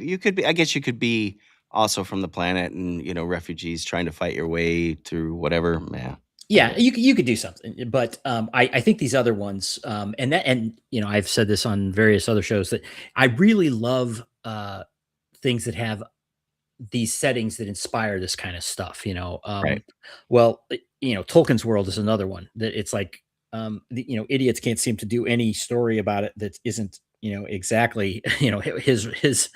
you could be. I guess you could be also from the planet, and refugees trying to fight your way through whatever. Yeah. Yeah, you could do something, but I think these other ones, and I've said this on various other shows, that I really love things that have these settings that inspire this kind of stuff. Right. Well, Tolkien's world is another one that it's like, idiots can't seem to do any story about it that isn't exactly his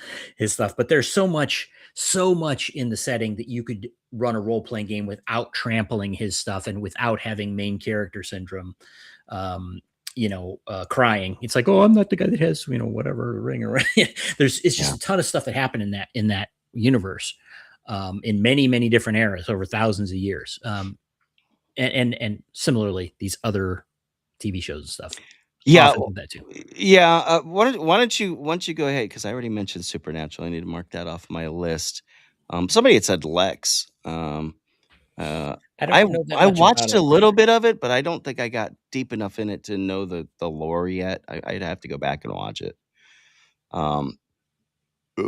stuff. But there's so much in the setting that you could run a role-playing game without trampling his stuff and without having main character syndrome. Crying. It's like, oh, I'm not the guy that has, whatever ring or it's just a ton of stuff that happened in that universe, in many, many different eras over thousands of years. And similarly, these other TV shows and stuff Yeah. often do that too. Yeah. Why don't you go ahead? Because I already mentioned Supernatural. I need to mark that off my list. Somebody had said Lex. I I don't know that I much about watched a it. little bit of it, but I don't think I got deep enough in it to know the lore yet. I'd have to go back and watch it. Um,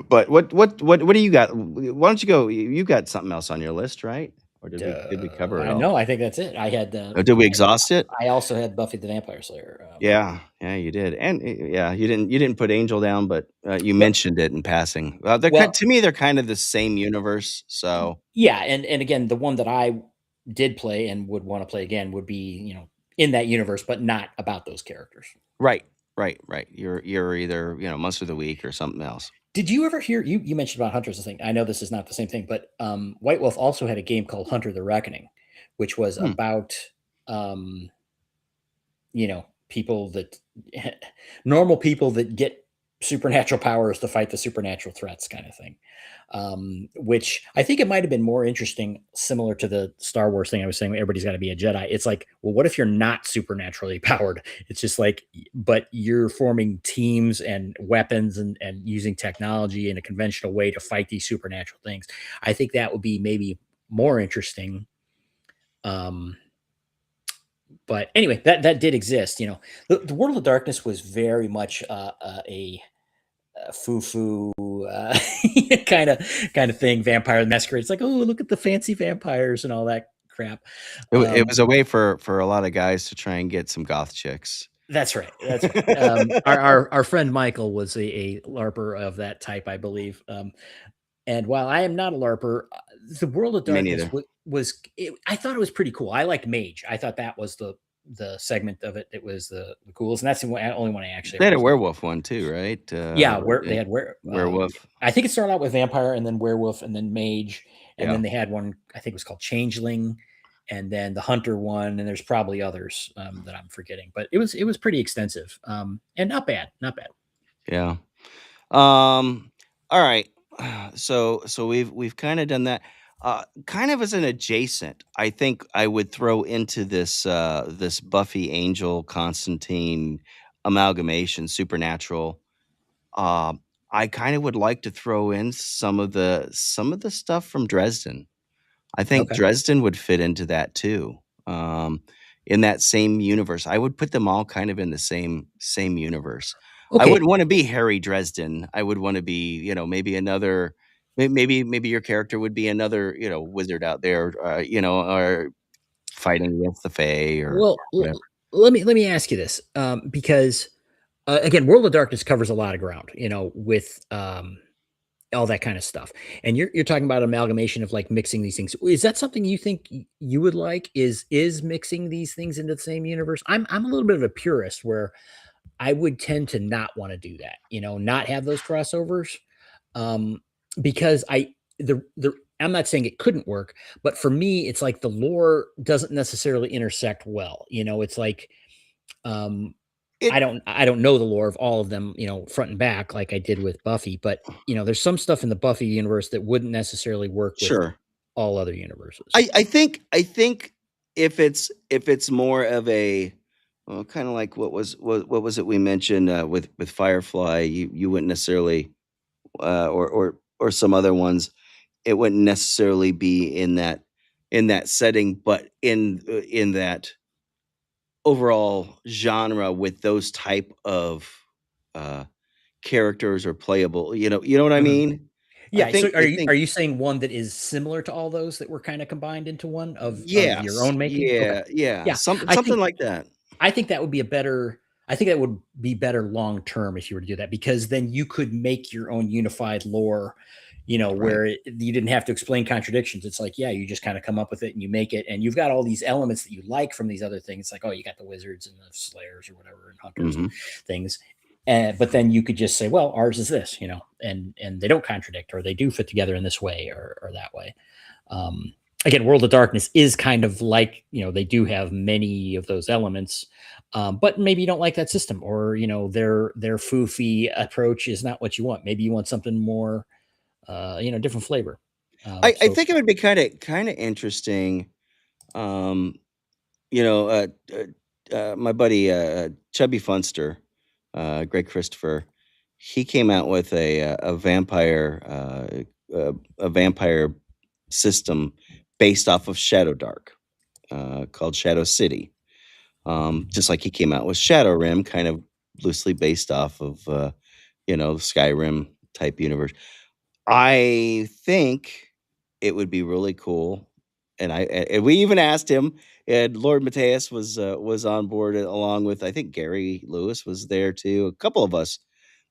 but what do you got? Why don't you go? You got something else on your list, right? Or did we cover it I all? know. I think that's it. I had. Or did we exhaust it? I also had Buffy the Vampire Slayer. Yeah, you did, and yeah, you didn't put Angel down, but you Well, mentioned it in passing. To me, they're kind of the same universe. So yeah, and again, the one that I did play and would want to play again would be, in that universe, but not about those characters. right, right. You're either Monster of the Week or something else. Did you ever hear, you mentioned about Hunters? I think I know this is not the same thing, but White Wolf also had a game called Hunter the Reckoning, which was Hmm. about people that normal people that get supernatural powers to fight the supernatural threats, kind of thing. Which I think it might have been more interesting, similar to the Star Wars thing I was saying, everybody's got to be a Jedi. It's like, well, what if you're not supernaturally powered? It's just like, but you're forming teams and weapons and using technology in a conventional way to fight these supernatural things. I think that would be maybe more interesting. But anyway, that did exist. The World of Darkness was very much a foo-foo kind of thing. Vampire the Masquerade. It's like, oh, look at the fancy vampires and all that crap. It was a way for a lot of guys to try and get some goth chicks. That's right. That's right. Our friend Michael was a LARPer of that type, I believe. And while I am not a LARPer, the World of Me Darkness neither. I thought it was pretty cool. I liked Mage. I thought that was the segment of it that was the coolest, and that's the only one I actually. They had a werewolf one too, right? Yeah, they had werewolf. I think it started out with vampire, and then werewolf, and then mage, and Yeah. then they had one. I think it was called changeling, and then the hunter one, and there's probably others that I'm forgetting. But it was pretty extensive, and not bad. Yeah. All right. So we've kind of done that. Kind of as an adjacent, I think I would throw into this this Buffy Angel Constantine amalgamation, supernatural. I kind of would like to throw in some of the stuff from Dresden. I think Okay. Dresden would fit into that too. In that same universe, I would put them all kind of in the same universe. I Okay. wouldn't want to be Harry Dresden. I would want to be, maybe another, maybe your character would be another, wizard out there, or fighting against the Fae or Well, whatever. let me ask you this, because again, World of Darkness covers a lot of ground, with all that kind of stuff. And you're talking about amalgamation of like mixing these things. Is that something you think you would like? Is mixing these things into the same universe? I'm a little bit of a purist where I would tend to not want to do that, not have those crossovers. Because I'm not saying it couldn't work, but for me, it's like the lore doesn't necessarily intersect well. It's like I don't know the lore of all of them, front and back like I did with Buffy, but there's some stuff in the Buffy universe that wouldn't necessarily work with Sure. all other universes. I think if it's more of a kind of like what was it we mentioned with Firefly, you wouldn't necessarily or some other ones, it wouldn't necessarily be in that setting, but in that overall genre with those type of characters or playable, you know what I mean? Yeah. So are you saying one that is similar to all those that were kind of combined into one of your Yes. own making? Yeah. Okay. Yeah. Yeah. Something like that. I think that would be I think that would be better long term if you were to do that, because then you could make your own unified lore, where you didn't have to explain contradictions. It's like, yeah, you just kind of come up with it and you make it, and you've got all these elements that you like from these other things. Like, oh, you got the wizards and the slayers or whatever and hunters and things. But then you could just say, well, ours is this, and they don't contradict, or they do fit together in this way or that way. Again, World of Darkness is kind of like, they do have many of those elements, but maybe you don't like that system, or, their foofy approach is not what you want. Maybe you want something more, different flavor. I think it would be kind of interesting. My buddy Chubby Funster, Greg Christopher, he came out with a vampire system based off of Shadow Dark, called Shadow City. Just like he came out with Shadow Rim, kind of loosely based off of Skyrim type universe. I think it would be really cool, and we even asked him, and Lord Mateus was on board along with, I think Gary Lewis was there too. A couple of us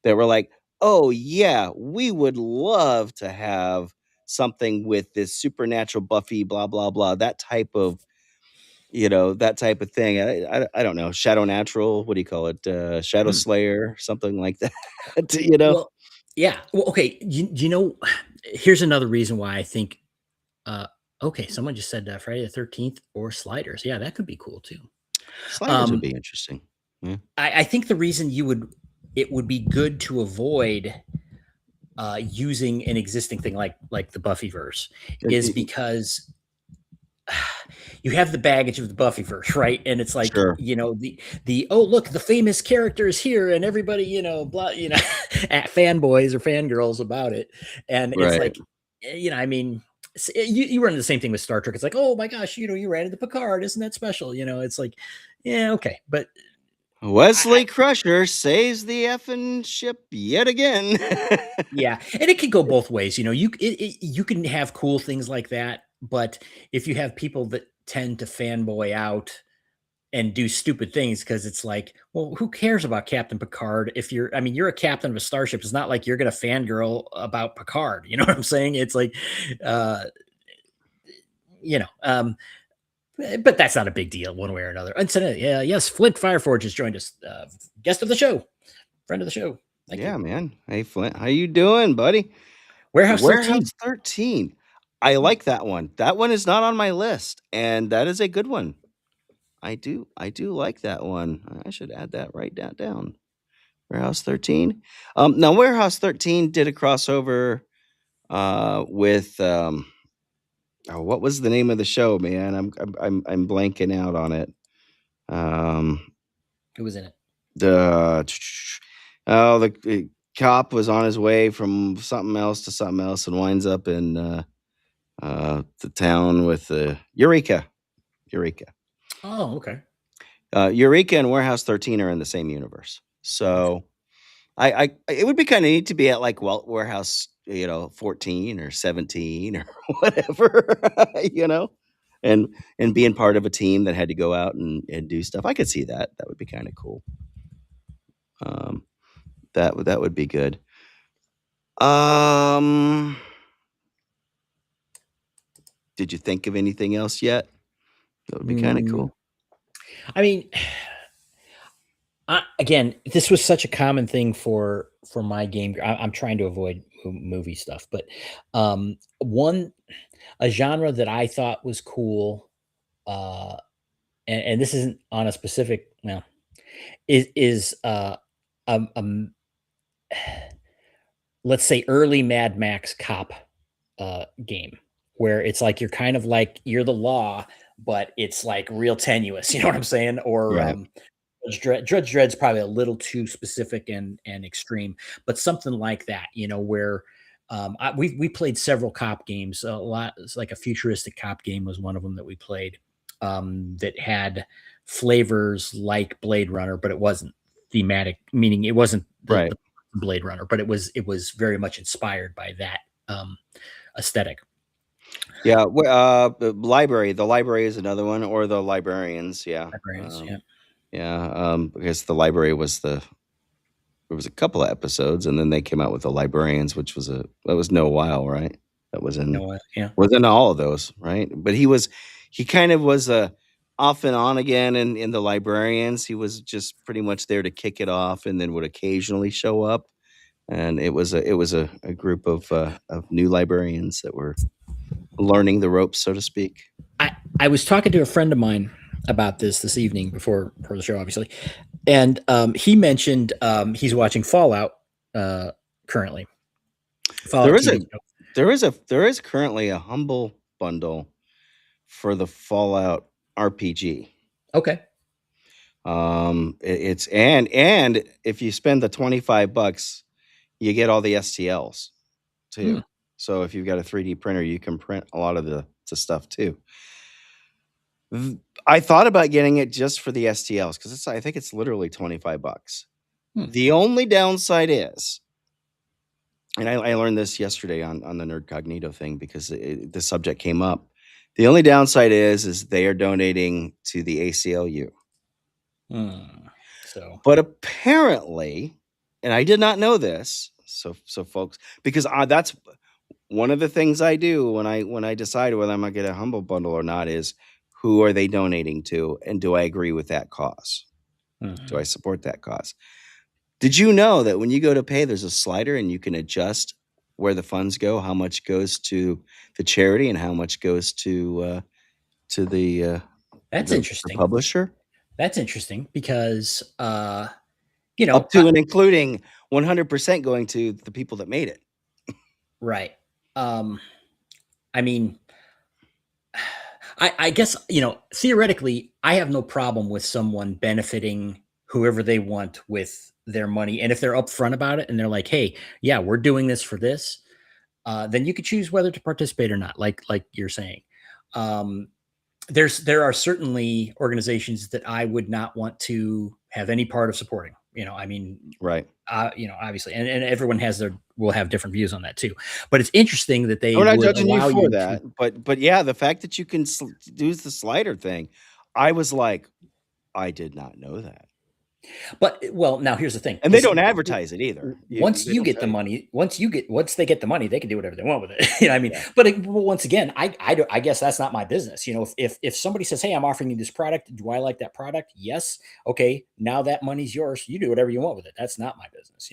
that were like, "Oh yeah, we would love to have something with this supernatural Buffy, blah blah blah, that type of thing." I don't know, Shadow Natural. What do you call it? Shadow Slayer, something like that. Well, yeah. Well, okay. Here's another reason why I think. Okay, someone just said Friday the 13th or Sliders. Yeah, that could be cool too. Sliders would be interesting. Yeah. I think the reason it would be good to avoid using an existing thing like the Buffyverse is because you have the baggage of the Buffyverse, right? And it's like, Sure. the oh, look, the famous character is here, and everybody, blah, at fanboys or fangirls about it. And it's like, I mean, you run into the same thing with Star Trek. It's like, oh my gosh, you ran into Picard, isn't that special? It's like, yeah, okay, but Wesley Crusher saves the effing ship yet again. Yeah, and it could go both ways. You can have cool things like that, but if you have people that tend to fanboy out and do stupid things because it's like, well, who cares about Captain Picard if you're a captain of a starship. It's not like you're going to fangirl about Picard. You know what I'm saying? It's like, uh, you know, um, but that's not a big deal one way or another. Incidentally, yeah, yes, Flint Fireforge has joined us, guest of the show, friend of the show. Thank Yeah, you. man. Hey, Flint, how you doing, buddy? Warehouse 13. Warehouse 13. I like that one. That one is not on my list, and that is a good one. I do like that one. I should add that right down. Warehouse 13. Now Warehouse 13 did a crossover with oh, what was the name of the show, man? I'm blanking out on it. Who was in it? The cop was on his way from something else to something else and winds up in the town with Eureka. Oh, okay. Eureka and Warehouse 13 are in the same universe. So I it would be kind of neat to be at like Warehouse, 14 or 17 or whatever, you know, and being part of a team that had to go out and do stuff. I could see that. That would be kind of cool. That would be good. Did you think of anything else yet? That would be kind of cool. I mean, again, this was such a common thing for my game. I'm trying to avoid movie stuff, but a genre that I thought was cool, and this isn't on a specific, well, is um, let's say early Mad Max cop game, where it's like you're kind of like you're the law, but it's like real tenuous. You know what I'm saying? Or Right. Judge Dredd's probably a little too specific and extreme, but something like that, where we played several cop games. A lot, it's like a futuristic cop game was one of them that we played, that had flavors like Blade Runner, but it wasn't thematic, meaning it wasn't Right. the Blade Runner, but it was very much inspired by that aesthetic. Yeah. The library is another one, or the librarians. Yeah. Librarians, yeah. Yeah. Because the library was there was a couple of episodes, and then they came out with the librarians, which was Noah Weil, right? That was in Yeah. was in all of those, right? But he kind of was off and on again in the librarians. He was just pretty much there to kick it off, and then would occasionally show up. And it was a group of new librarians that were learning the ropes, so to speak. I was talking to a friend of mine about this evening before the show, obviously, and he mentioned he's watching Fallout currently. Fallout There is currently a humble bundle for the Fallout RPG. Okay. It's and if you spend the $25, you get all the STLs too. So if you've got a 3D printer, you can print a lot of the stuff too. I thought about getting it just for the STLs because I think it's literally $25. The only downside is, and I learned this yesterday on the Nerd Cognito thing because the subject came up. The only downside is they are donating to the ACLU. But apparently, and I did not know this, so folks, because that's one of the things I do when I decide whether I'm gonna get a humble bundle or not is who are they donating to, and do I agree with that cause? Do I support that cause? Did you know that when you go to pay, there's a slider and you can adjust where the funds go, how much goes to the charity and how much goes to the that's the interesting. publisher? That's interesting because up to and including 100% going to the people that made it. Right. I mean, I guess, theoretically, I have no problem with someone benefiting whoever they want with their money. And if they're upfront about it and they're like, hey, yeah, we're doing this for this, then you could choose whether to participate or not, like you're saying. There are certainly organizations that I would not want to have any part of supporting. I mean, Right. Obviously, and everyone will have different views on that too. But it's interesting that they I'm not would judging you allow for you that, to. but yeah, the fact that you can do the slider thing, I was like, I did not know that. But well, now here's the thing: And they don't advertise it either. once They you don't get tell the you. money, once they get the money, they can do whatever they want with it. I mean, Yeah. but once again, I guess that's not my business. If somebody says, "Hey, I'm offering you this product. Do I like that product?" Yes. Okay. Now that money's yours. You do whatever you want with it. That's not my business.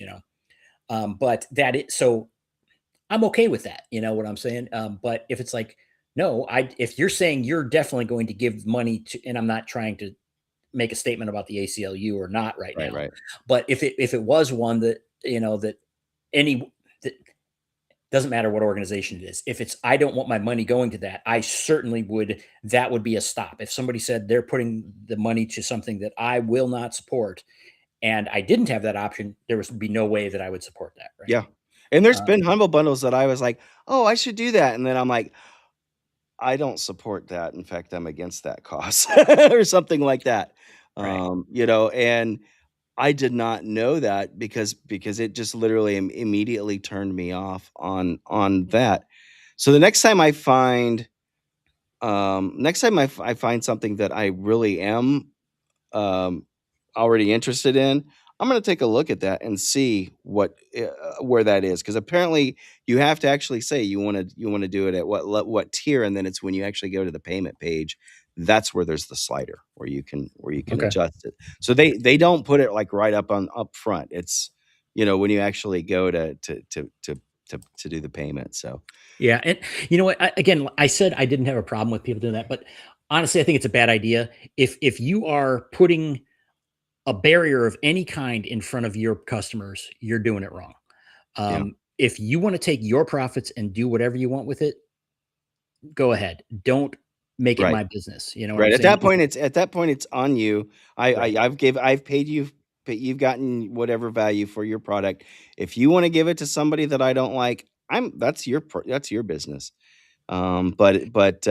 But so I'm okay with that. You know what I'm saying? But if it's like, no, if you're saying you're definitely going to give money to, and I'm not trying to make a statement about the ACLU or not right Right. now. Right. But if it was one that that any that doesn't matter what organization it is. If it's I don't want my money going to that, I certainly would. That would be a stop. If somebody said they're putting the money to something that I will not support, and I didn't have that option, there would be no way that I would support that. Right. Yeah. And there's Uh, been humble bundles that I was like, oh, I should do that. And then I'm like, I don't support that. In fact, I'm against that cause or something like that. right. And I did not know that because it just literally immediately turned me off on that. So the next time I find something that I really am um, already interested in, I'm going to take a look at that and see where that is, because apparently you have to actually say you want to do it at what tier, and then it's when you actually go to the payment page, that's where there's the slider where you can Okay. adjust it. So they don't put it like right up front. It's when you actually go to do the payment. So Yeah, and you know what? Again, I said I didn't have a problem with people doing that, but honestly, I think it's a bad idea. If you are putting a barrier of any kind in front of your customers, you're doing it wrong. yeah. If you want to take your profits and do whatever you want with it, go ahead. Don't make it Right. my business. You know what I'm Right, saying? at that point, it's on you. Right. I've paid you, but you've gotten whatever value for your product. If you wanna give it to somebody that I don't like, that's your business. But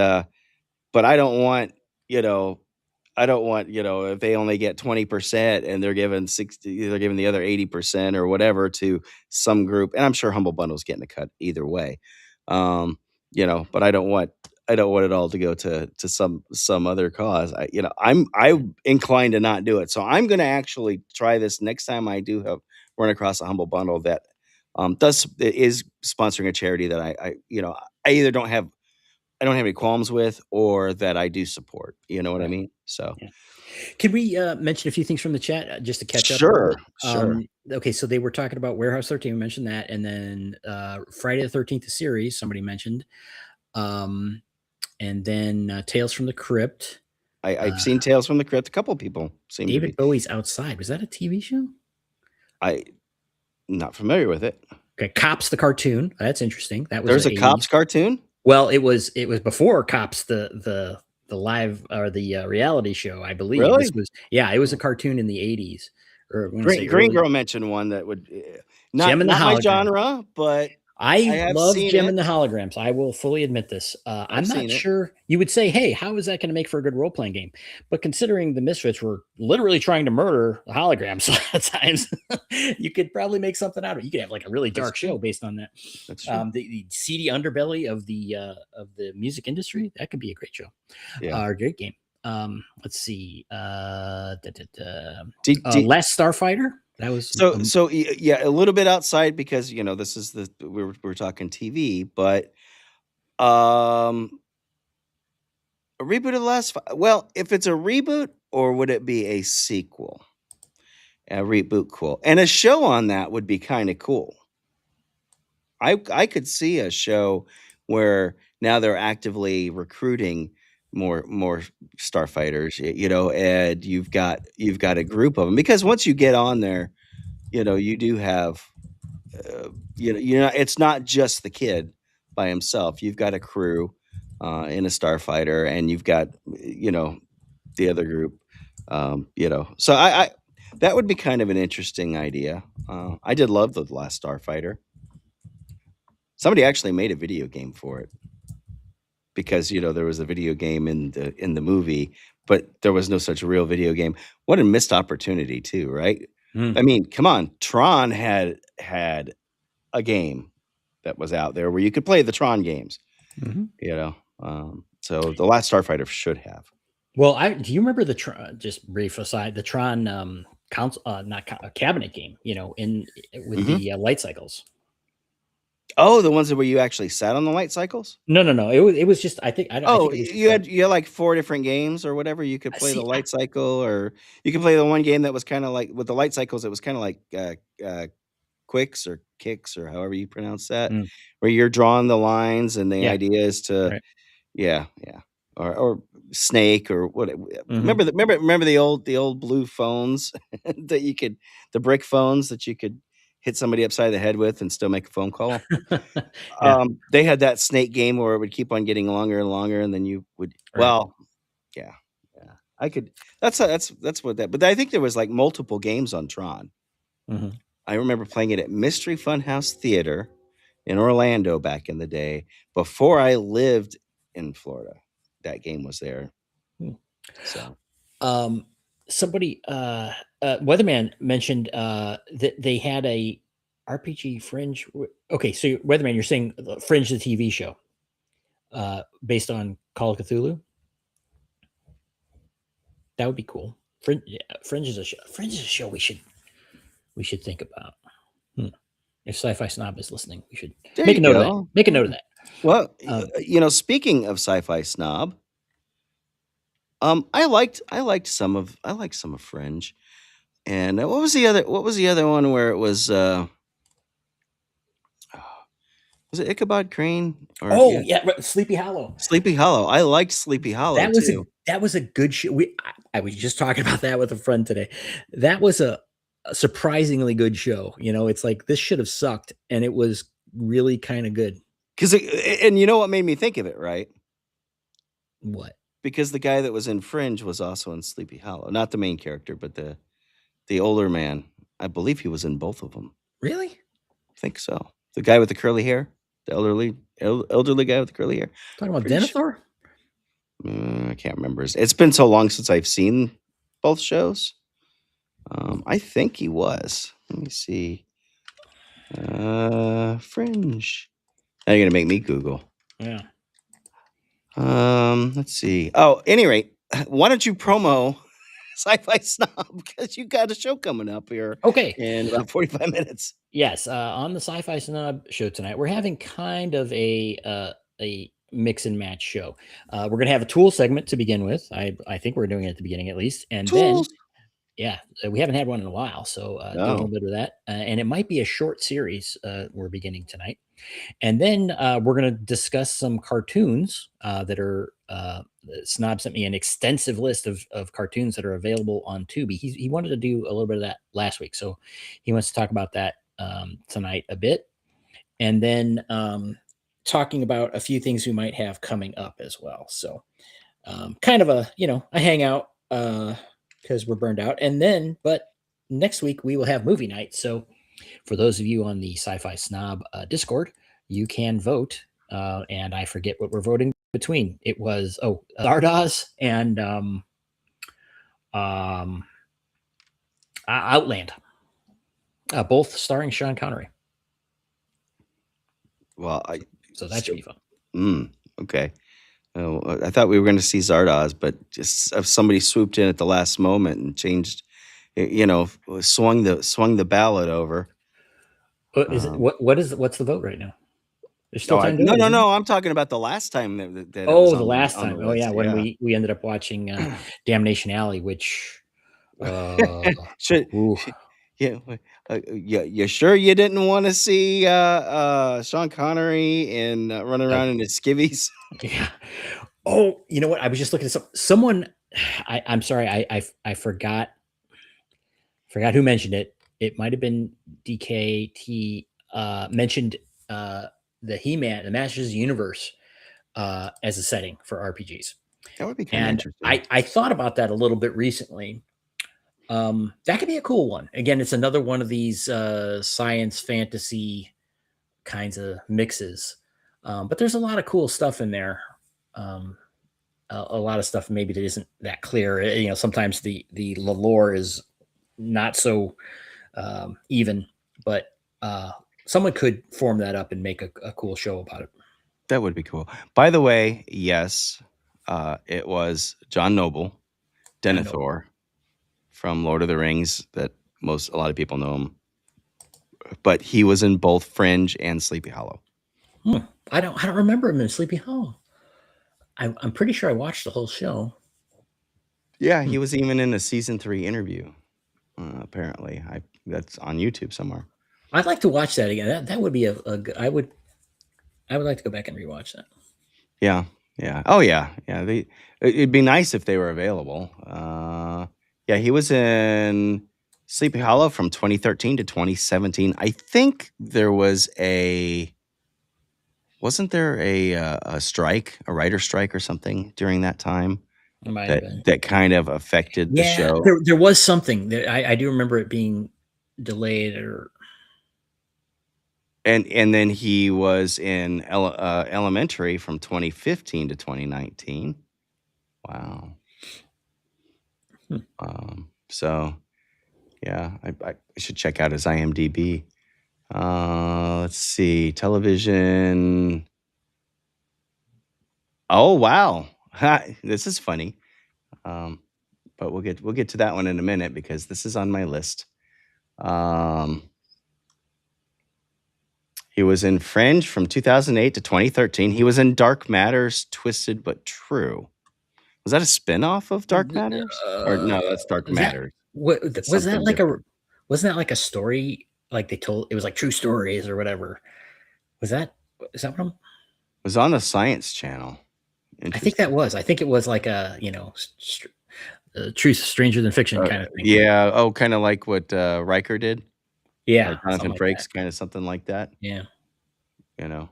I don't want, you know if they only get 20% and they're giving the other 80% or whatever to some group, and I'm sure Humble Bundle's getting a cut either way. But I don't want it all to go to some other cause. I'm inclined to not do it. So I'm going to actually try this next time I do have run across a Humble Bundle that is sponsoring a charity that I either don't have any qualms with, or that I do support. You know what I Right. mean? So Yeah. Can we mention a few things from the chat just to catch up a little sure, bit? sure. Okay, so they were talking about Warehouse 13. We mentioned that, and then Friday the 13th series. Somebody mentioned, um, and then Tales from the Crypt. I've Uh, seen Tales from the Crypt. A couple people seem to David be. Bowie's Outside. Was that a TV show? I not familiar with it. Okay, Cops the cartoon. That's interesting. That was There's the a Cops 80s. cartoon? Well, it was before Cops the live or the reality show. I believe Really? it was a cartoon in the 80s, or I want to say Green early. Girl mentioned one that would Gem and the not my Hologram. genre, but I I have love seen Gem it. and the Holograms. I will fully admit this. I've I'm not seen it. sure. You would say, "Hey, how is that going to make for a good role playing game?" But considering the Misfits were literally trying to murder the holograms at times, you could probably make something out of it. You could have like a really That's dark true. show based on that. That's true. The seedy underbelly of the music industry. That could be a great show Yeah. or a great game. Let's see. Did, did, Last Starfighter. That was yeah, a little bit outside, because this is we're talking TV, but a reboot of the well, if it's a reboot, or would it be a sequel? A reboot, cool, and a show on that would be kind of cool. I could see a show where now they're actively recruiting more starfighters, and you've got a group of them, because once you get on there, you do have it's not just the kid by himself. You've got a crew in a starfighter, and you've got the other group. So I that would be kind of an interesting idea. I did love the Last Starfighter. Somebody actually made a video game for it. because there was a video game in the movie, but there was no such real video game. What a missed opportunity, too, right? Mm. I mean, come on, Tron had a game that was out there where you could play the Tron games. So the last Starfighter should have. Well, do you remember the Tron? Just brief aside, the Tron console, not cabinet game. With the light cycles. Oh, the ones where you actually sat on the light cycles? No. It was just I think I Oh, think it was you had like 4 different games or whatever. You could play the light cycle, or you could play the one game that was kind of like with the light cycles. It was kind of like quicks or kicks or however you pronounce that, where you're drawing the lines, and the idea is to, right. yeah, or snake or what? Remember the old blue phones that the brick phones that you could hit somebody upside the head with and still make a phone call. Yeah. They had that snake game where it would keep on getting longer and longer, and then you would. Right. Well, yeah. I could. That's what that. But I think there was like multiple games on Tron. I remember playing it at Mystery Funhouse Theater in Orlando back in the day before I lived in Florida. That game was there. So, somebody, Weatherman mentioned that they had a RPG Fringe. Okay, so Weatherman, you're saying Fringe, the TV show, based on Call of Cthulhu. That would be cool. Fringe is a show. Fringe is a show we should think about. If Sci-Fi Snob is listening, we should make a note of that. Make a note of that. Well, speaking of Sci-Fi Snob, I liked some of Fringe, and what was the other one where it was it Ichabod Crane? Sleepy Hollow. Sleepy Hollow. I liked Sleepy Hollow too. That was a good show. I was just talking about that with a friend today. That was a surprisingly good show. It's like this should have sucked, and it was really kind of good. And you know what made me think of it, right? What? Because the guy that was in Fringe was also in Sleepy Hollow. Not the main character, but the older man. I believe he was in both of them. Really? I think so. The guy with the curly hair, the elderly guy with the curly hair. Talking about Denethor? I can't remember. It's been so long since I've seen both shows. I think he was. Let me see. Fringe. Now you're gonna make me Google. Yeah. Let's see. Oh, any rate, why don't you promo Sci-Fi Snob, because you got a show coming up here. Okay. In about 45 minutes. Yes. On the Sci-Fi Snob show tonight, we're having kind of a mix and match show. We're going to have a tool segment to begin with. I think we're doing it at the beginning at least. And tools. Then, we haven't had one in a while. So do a little bit of that. And it might be a short series we're beginning tonight. And then we're going to discuss some cartoons that are, Snob sent me an extensive list of cartoons that are available on Tubi. He wanted to do a little bit of that last week. So he wants to talk about that tonight a bit. And then talking about a few things we might have coming up as well. So kind of a hangout because we're burned out. And then, but next week we will have movie night. So for those of you on the Sci-Fi Snob Discord, you can vote. And I forget what we're voting between. It was, Zardoz and Outland. Both starring Sean Connery. Well, so that should be fun. Okay. I thought we were going to see Zardoz, but just if somebody swooped in at the last moment and changed, swung the ballot over. What's the vote right now? There's still time to vote. No. I'm talking about the last time that the last time. When we ended up watching Damnation Alley, which you sure you didn't want to see Sean Connery and running around in his skivvies? Yeah. Oh, you know what? I was just looking at someone. I'm sorry. I forgot who mentioned it. It might have been DKT. Mentioned the He-Man, the Masters of the Universe, as a setting for RPGs. That would be kind of interesting. I thought about that a little bit recently. That could be a cool one. Again, it's another one of these science fantasy kinds of mixes. But there's a lot of cool stuff in there. a lot of stuff maybe that isn't that clear. Sometimes the lore is not so even, but someone could form that up and make a cool show about it. That would be cool. By the way, yes, it was John Noble, Denethor, from Lord of the Rings. That a lot of people know him, but he was in both Fringe and Sleepy Hollow. I don't remember him in Sleepy Hollow. I'm pretty sure I watched the whole show. Yeah, he was even in a season 3 interview. Apparently, that's on YouTube somewhere. I'd like to watch that again. That would be I would like to go back and rewatch that. Yeah. Oh yeah. It'd be nice if they were available. Yeah, he was in Sleepy Hollow from 2013 to 2017. I think wasn't there a strike, a writer strike or something during that time that kind of affected the show? There was something that I do remember it being delayed and then he was in Elementary from 2015 to 2019. Wow. So yeah, I should check out his IMDb. Let's see, television. Oh wow, this is funny. But we'll get to that one in a minute because this is on my list. He was in Fringe from 2008 to 2013. He was in Dark Matters, Twisted but True. Was that a spinoff of Dark Matters? Or no, that's Dark Matters. Wasn't that like a story? Like they told it was like true stories or whatever. Is that what I'm? It was on the Science Channel. I think that was. I think it was like a truth stranger than fiction kind of thing. Yeah. Oh, kind of like what Riker did. Yeah. Or Jonathan Frakes, kind of something like that. Yeah. Yeah.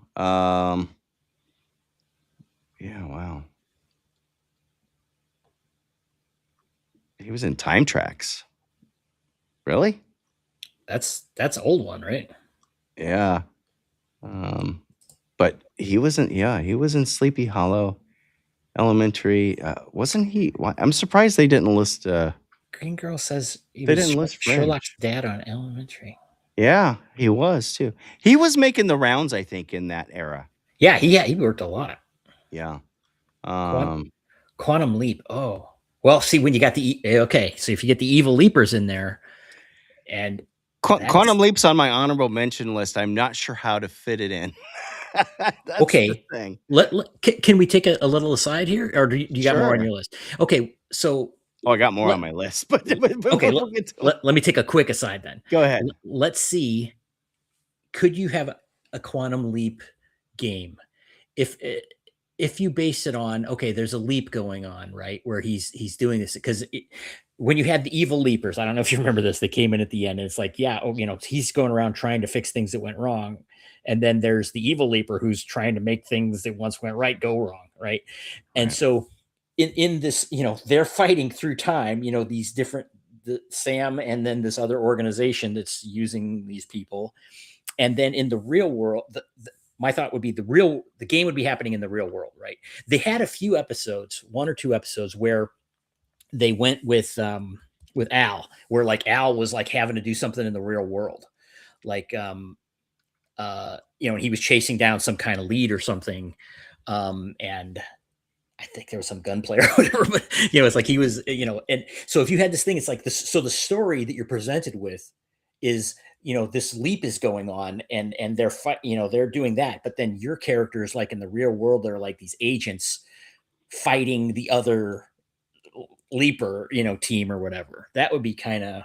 Wow. He was in Time Tracks. Really? That's old one, right? Yeah. But he wasn't. Yeah, he was in Sleepy Hollow, Elementary. Wasn't he? I'm surprised they didn't list. Green Girl says they didn't list Sherlock's dad on Elementary. Yeah, he was too. He was making the rounds, I think, in that era. Yeah, he worked a lot. Yeah. Quantum Leap. Oh, well, see when you got so if you get the Evil Leapers in there, and Quantum Leap's on my honorable mention list. I'm not sure how to fit it in. That's okay. the thing. Can we take a little aside here, or do you got more on your list? Okay, so. Oh, I got more on my list, but okay. Let me take a quick aside then. Go ahead. Let's see. Could you have a Quantum Leap game if you base it on there's a leap going on, right, where he's doing this because when you had the Evil Leapers, I don't know if you remember this, they came in at the end and it's like, he's going around trying to fix things that went wrong, and then there's the Evil Leaper who's trying to make things that once went right go wrong, right? And so in this, they're fighting through time, these different Sam and then this other organization that's using these people. And then in the real world, my thought would be the game would be happening in the real world, right? They had a few episodes, 1 or 2 episodes, where they went with Al, where like Al was like having to do something in the real world, like he was chasing down some kind of lead or something, and I think there was some gunplay or whatever, but it's like he was, and so if you had this thing, it's like this. So the story that you're presented with is, this leap is going on and they're they're doing that. But then your characters, like in the real world, they're like these agents fighting the other leaper, team or whatever. That would be kind of,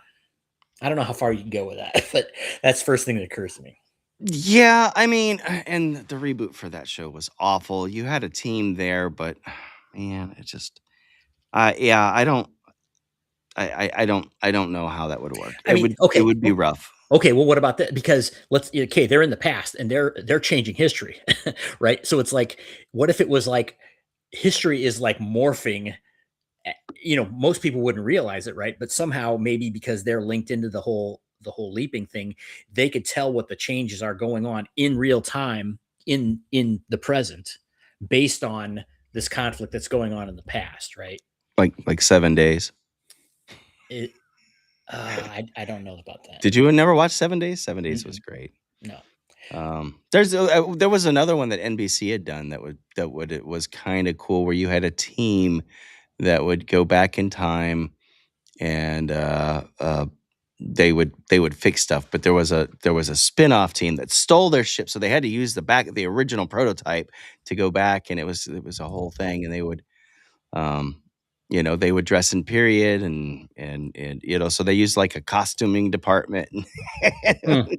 I don't know how far you can go with that, but that's the first thing that occurs to me. Yeah, I mean, and the reboot for that show was awful. You had a team there, but man, it just, I don't know how that would work. It would be rough. Okay, well, what about that? Because they're in the past and they're changing history, right? So it's like, what if it was like history is like morphing? Most people wouldn't realize it, right? But somehow, maybe because they're linked into the whole leaping thing, they could tell what the changes are going on in real time in the present, based on this conflict that's going on in the past, right? Like 7 days. It I don't know about that. Did you never watch 7 Days? 7 Days was Mm-mm. great. No. There was another one that NBC had done it was kind of cool, where you had a team that would go back in time, and they would fix stuff. But there was a spin-off team that stole their ship, so they had to use the original prototype to go back, and it was a whole thing. And they would they would dress in period, and so they used like a costuming department. Hmm.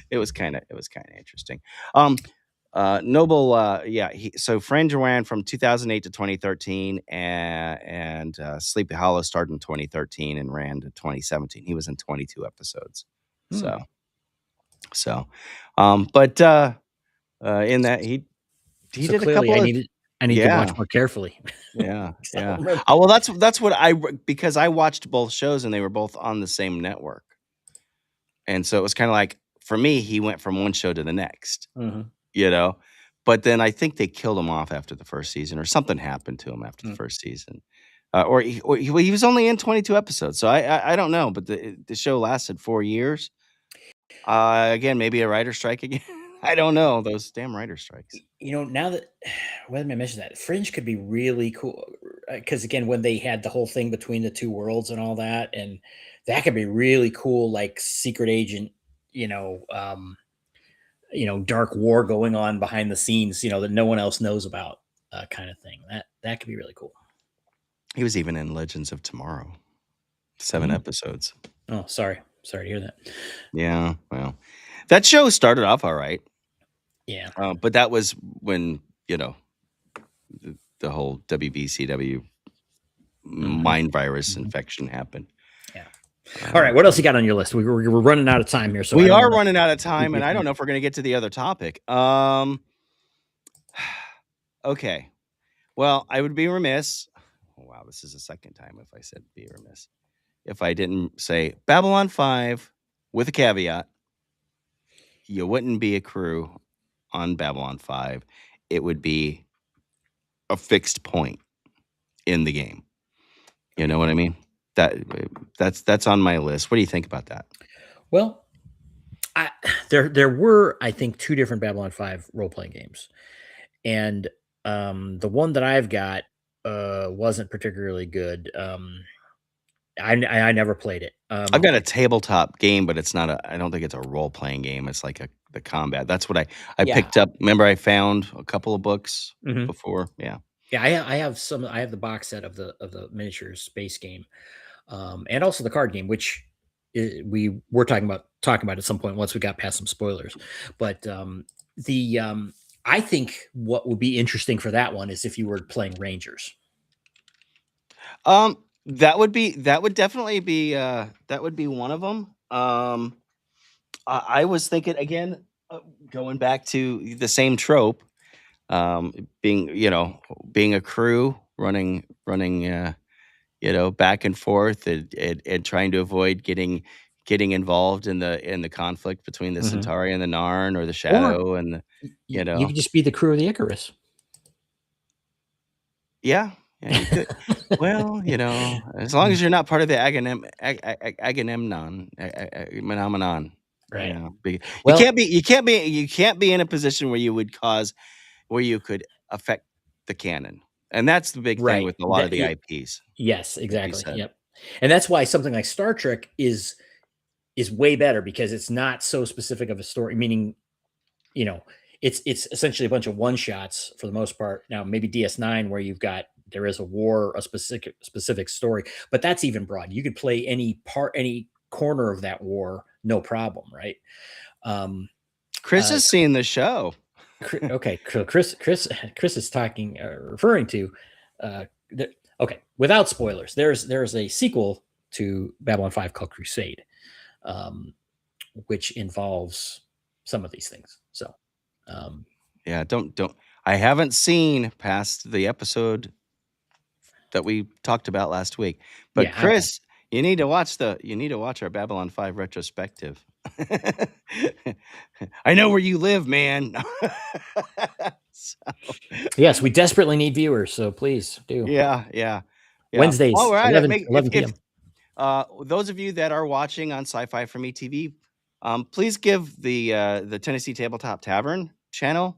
It was kind of interesting. Noble, so Fringe ran from 2008 to 2013, and Sleepy Hollow started in 2013 and ran to 2017. He was in 22 episodes. Hmm. But in that he So did a clearly, couple of I need to watch yeah. more carefully. Yeah, 'Cause I yeah. don't remember. Oh, well, that's what because I watched both shows and they were both on the same network. And so it was kind of like, for me, he went from one show to the next, Mhm. you know? But then I think they killed him off after the first season, or something happened to him after the Mm. first season. He was only in 22 episodes. So I don't know, but the show lasted 4 years. Again, maybe a writer strike again. I don't know. Those damn writer strikes. Now that whether I mention that, Fringe could be really cool because again, when they had the whole thing between the two worlds and all that, and that could be really cool, like secret agent, dark war going on behind the scenes, that no one else knows about, kind of thing. That could be really cool. He was even in Legends of Tomorrow. 7 Mhm. episodes. Oh, sorry to hear that. Yeah, well, that show started off all right. Yeah. But that was when, the whole WBCW Mhm. mind virus Mhm. infection happened. Yeah. All right. What else you got on your list? We're running out of time here, so I We don't are want running out of to keep time, you and I don't from. know if we're going to get to the other topic. Okay. Well, I would be remiss. Oh, wow, this is the second time if I said be remiss. If I didn't say Babylon 5 with a caveat, you wouldn't be a crew on Babylon 5. It would be a fixed point in the game. You know what I mean? That's on my list. What do you think about that? Well, there were, I think, two different Babylon 5 role playing games, and the one that I've got wasn't particularly good. I never played it. I've got a tabletop game, but it's not I don't think it's a role playing game. It's like the combat. That's what I Yeah. picked up. Remember, I found a couple of books Mhm. before. Yeah. Yeah, I have some. I have the box set of the miniature space game, and also the card game, which we were talking about at some point once we got past some spoilers. But the I think what would be interesting for that one is if you were playing Rangers. That would definitely be that would be one of them. I was thinking again, going back to the same trope, being being a crew running back and forth, and trying to avoid getting involved in the conflict between the Mhm. Centauri and the Narn, or the Or Shadow and the you you know could just be the crew of the Icarus. yeah, you could. Well, as long as you're not part of the Agamemnon phenomenon, Right. you Well, can't be in a position where you could affect the canon, and that's the big thing right. with a lot of the IPs, Yes, like you exactly. said. Yep. And that's why something like Star Trek is way better because it's not so specific of a story, meaning, you know, it's essentially a bunch of one shots for the most part. Now, maybe DS9 where there is a war, a specific story, but that's even broad. You could play any corner of that war, no problem, right? Um, Chris uh, has seen the show. okay, so Chris is talking, referring to, okay, without spoilers. There's a sequel to Babylon 5 called Crusade, um, which involves some of these things. So, um, Yeah, don't. I haven't seen past the episode that we talked about last week, but yeah, Chris, you need to watch our Babylon 5 retrospective. I know where you live, man. So, Yes, we desperately need viewers, so please do. yeah. Wednesdays, While we're at it, 11 p.m. those of you that are watching on Sci-Fi for Me TV, please give the Tennessee Tabletop Tavern channel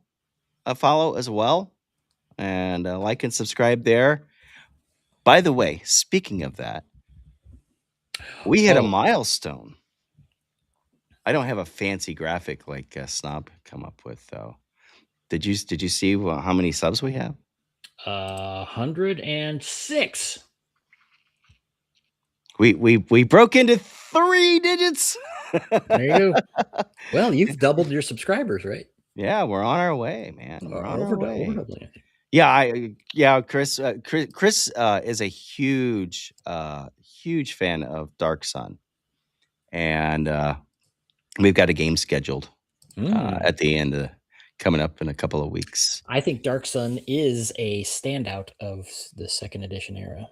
a follow as well, and like and subscribe there. By the way, speaking of that, we hit a Oh. milestone. I don't have a fancy graphic like Snob come up with though. Did you see how many subs we have? 106. We broke into 3 digits. There you go. Well, you've doubled your subscribers, right? Yeah, we're on our way, man. We're on our way. Overdoubling, I think. Yeah, Chris is a huge fan of Dark Sun, and we've got a game scheduled at the end coming up in a couple of weeks. I think Dark Sun is a standout of the second edition era.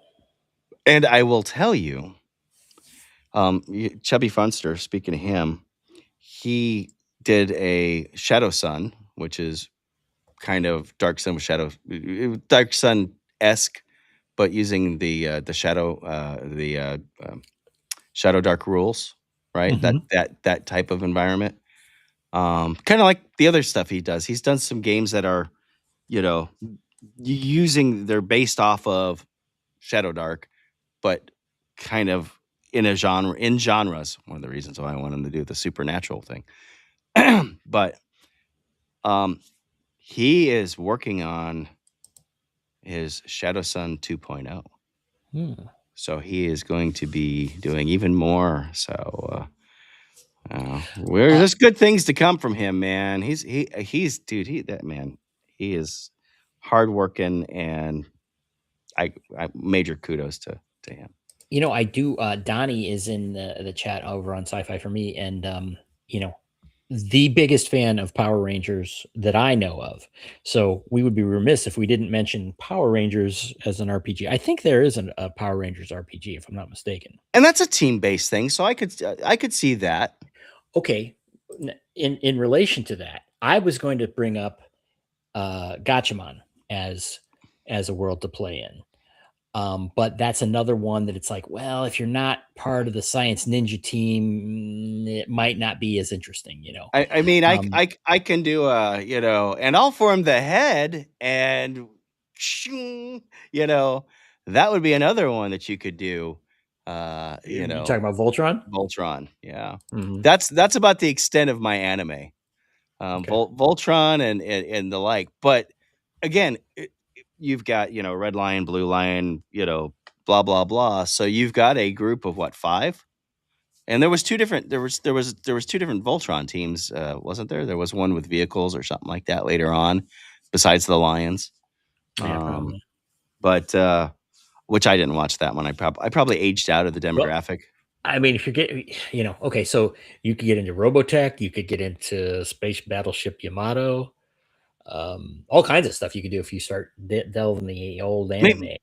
And I will tell you, Chubby Funster, speaking of him, he did a Shadow Sun, which is kind of Dark Sun with Dark Sun-esque, but using the Shadow Dark rules, right? That type of environment. Kind of like the other stuff he does. He's done some games that are, they're based off of Shadow Dark, but kind of in genres. One of the reasons why I want him to do the supernatural thing. But he is working on his Shadow Sun 2.0. So he is going to be doing even more. So there's good things to come from him, man. He is hardworking, and I major kudos to him. I do. Donnie is in the chat over on Sci-Fi for Me, and the biggest fan of Power Rangers that I know of. So we would be remiss if we didn't mention Power Rangers as an RPG. I think there is a Power Rangers RPG, if I'm not mistaken. And that's a team-based thing, so I could see that. Okay, in relation to that, I was going to bring up Gatchaman as a world to play in. But that's another one that it's like, well, if you're not part of the Science Ninja team, it might not be as interesting, I mean, I can do and I'll form the head, and that would be another one that you could do. You're talking about Voltron? Voltron, yeah. That's about the extent of my anime. Voltron and the like. But again, you've got Red Lion, Blue Lion, blah blah blah. So you've got a group of 5, and there was two different Voltron teams, wasn't there? There was one with vehicles or something like that later on, besides the Lions. But which I didn't watch that one. I probably aged out of the demographic. Well, I mean, if you're getting, okay, so you could get into Robotech, you could get into Space Battleship Yamato. All kinds of stuff you could do if you start delving the old anime.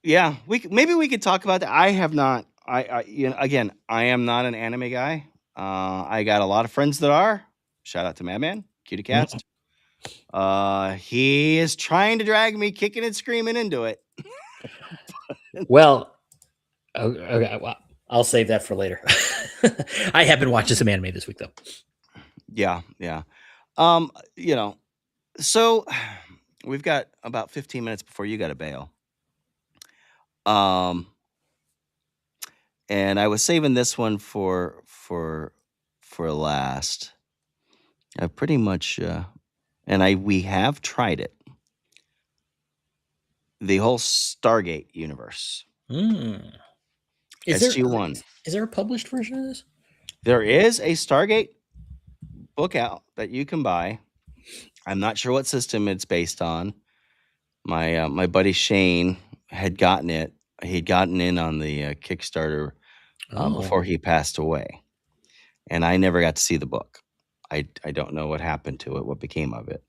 Yeah, maybe we could talk about that. I have not. Again, I am not an anime guy. I got a lot of friends that are. Shout out to Madman, CutieCast. He is trying to drag me kicking and screaming into it. Well, okay, well, I'll save that for later. I have been watching some anime this week, though. Yeah. So we've got about 15 minutes before you got to bail. And I was saving this one for last. I pretty much, we have tried it. The whole Stargate universe. SG-1. Is there a published version of this? There is a Stargate book out that you can buy. I'm not sure what system it's based on. My buddy Shane had gotten it. He'd gotten in on the Kickstarter before he passed away, and I never got to see the book. I don't know what happened to it, what became of it.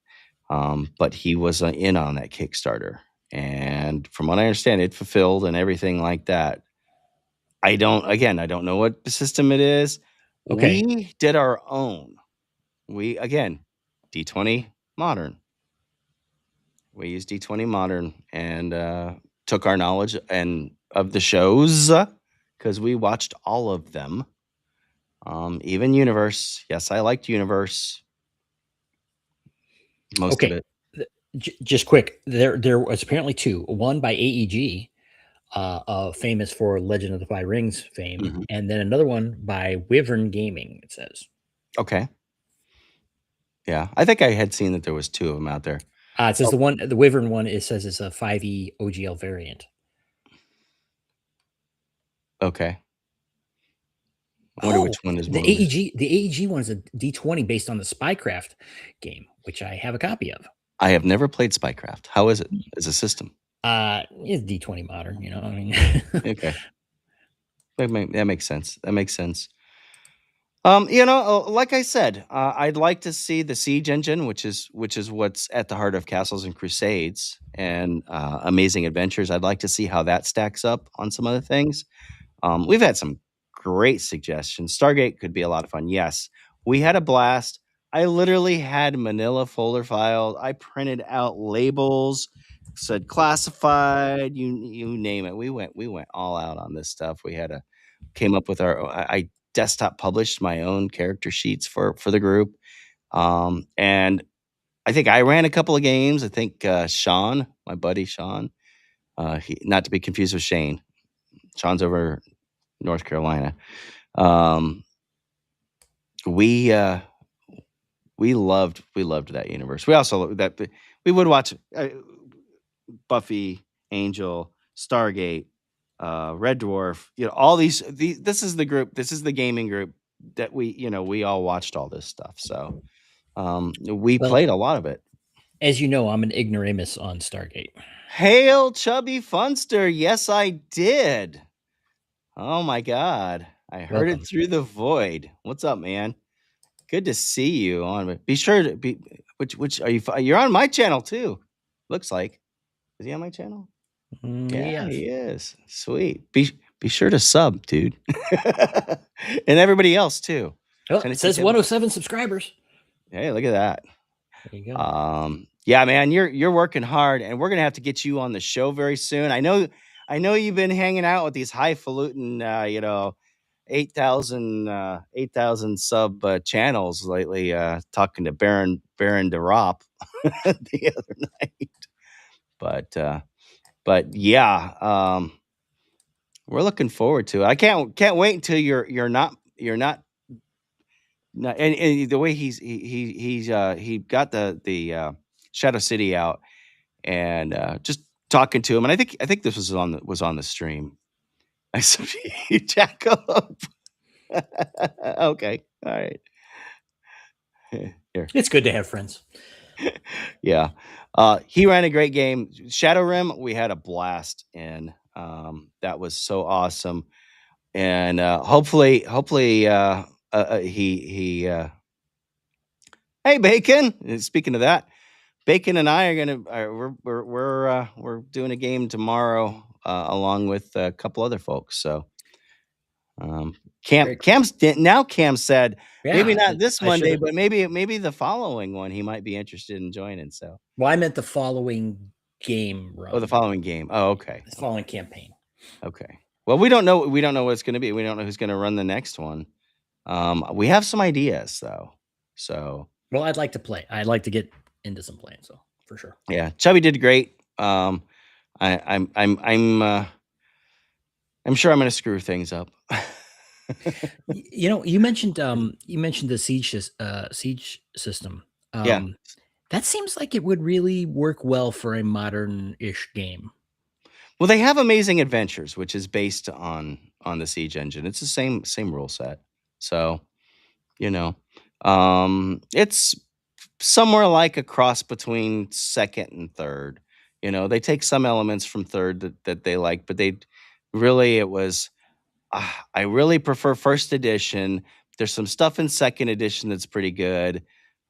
But he was in on that Kickstarter, and from what I understand, it fulfilled and everything like that. I don't know what system it is. Okay. We did our own. We, again, D20 Modern. We used D20 Modern and took our knowledge and of the shows because we watched all of them. Even Universe. Yes, I liked Universe. Most of Okay. it. Just quick. There was apparently two. One by AEG, famous for Legend of the Five Rings fame, Mhm. and then another one by Wyvern Gaming. It says. Okay. Yeah, I think I had seen that there was two of them out there. It says Oh. the Wyvern one. It says it's a 5e OGL variant. Okay. I wonder which one is more. The AEG one is a D20 based on the Spycraft game, which I have a copy of. I have never played Spycraft. How is it as a system? It's D20 Modern. I mean. Okay. That makes sense. That makes sense. Like I said, I'd like to see the Siege engine, which is what's at the heart of Castles and Crusades and Amazing Adventures. I'd like to see how that stacks up on some other things. We've had some great suggestions. Stargate could be a lot of fun. Yes, we had a blast. I literally had manila folder files. I printed out labels, said classified, you name it. We went all out on this stuff. Came up with I desktop published my own character sheets for the group. And I think I ran a couple of games. I think Sean, my buddy Sean, not to be confused with Shane. Sean's over North Carolina. We loved that universe. We also we would watch Buffy, Angel, Stargate, Red Dwarf. All these. This is the group. This is the gaming group that we all watched all this stuff. So we Well, played a lot of it. As you know, I'm an ignoramus on Stargate. Hail, Chubby Funster! Yes, I did. Oh my God, I heard Welcome. it through the void. What's up, man? Good to see you on. Be sure to be. Which are you? You're on my channel too. Looks like. Is he on my channel? Yeah, Yes. he is. Sweet. Be sure to sub, dude. And everybody else too. Oh, it Tennessee says Tabletop. 107 subscribers. Hey, look at that. There you go. Yeah, man, you're working hard, and we're gonna have to get you on the show very soon. I know you've been hanging out with these highfalutin, 8,000 sub channels lately, talking to Baron DeRop the other night. But yeah, we're looking forward to it. I can't wait until you're not and the way he got the Shadow City out and just talking to him, and I think this was on the stream. I said, "You jack up." Okay, all right. Here, It's good to have friends. yeah. He ran a great game. Shadow Rim, we had a blast in. That was so awesome, and hopefully, he. Hey, Bacon. Speaking of that, Bacon and I are gonna we're doing a game tomorrow along with a couple other folks. So Very cool. Cam said maybe Yeah, not this I Monday, should've- but maybe the following one he might be interested in joining. So Well, I meant the following game run. the following game. Oh, okay. The following campaign. Okay. Well, we don't know what it's going to be. We don't know who's going to run the next one. We have some ideas though. So Well, I'd like to play. I'd like to get into some playing, so for sure. yeah, Chubby did great. I'm sure I'm going to screw things up. You mentioned the siege system. Yeah. That seems like it would really work well for a modern-ish game. Well, they have Amazing Adventures, which is based on the Siege engine. It's the same rule set. So, it's somewhere like a cross between second and third. They take some elements from third that they like, but it was. I really prefer first edition. There's some stuff in second edition that's pretty good.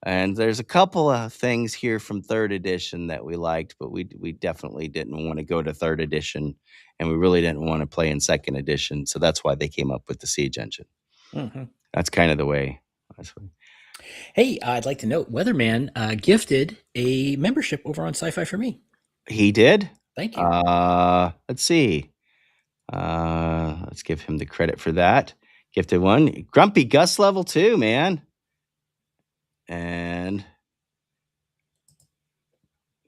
And there's a couple of things here from third edition that we liked, but we definitely didn't want to go to third edition, and we really didn't want to play in second edition. So that's why they came up with the Siege engine. Mm-hmm. that's kind of the way. Hey, I'd like to note Weatherman gifted a membership over on Sci-Fi for me. He did. Thank you. Let's see. Let's give him the credit for that. Gifted one. Grumpy Gus level 2, man. And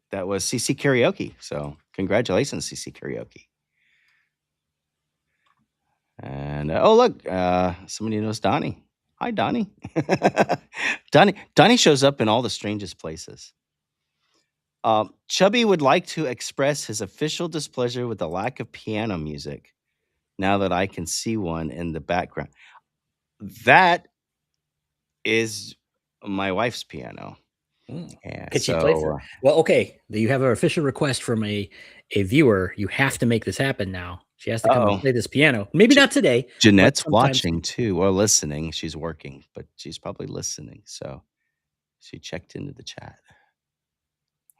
that was CC Karaoke. So congratulations, CC Karaoke. And oh, look, somebody knows Donnie. Hi, Donnie. Donnie shows up in all the strangest places. Chubby would like to express his official displeasure with the lack of piano music now that I can see one in the background. That is my wife's piano. Yeah, Could she play for? Well, okay. You have an official request from a viewer. You have to make this happen now. She has to come and play this piano. Maybe not today. Jeanette's watching too, or listening. She's working, but she's probably listening. So she checked into the chat.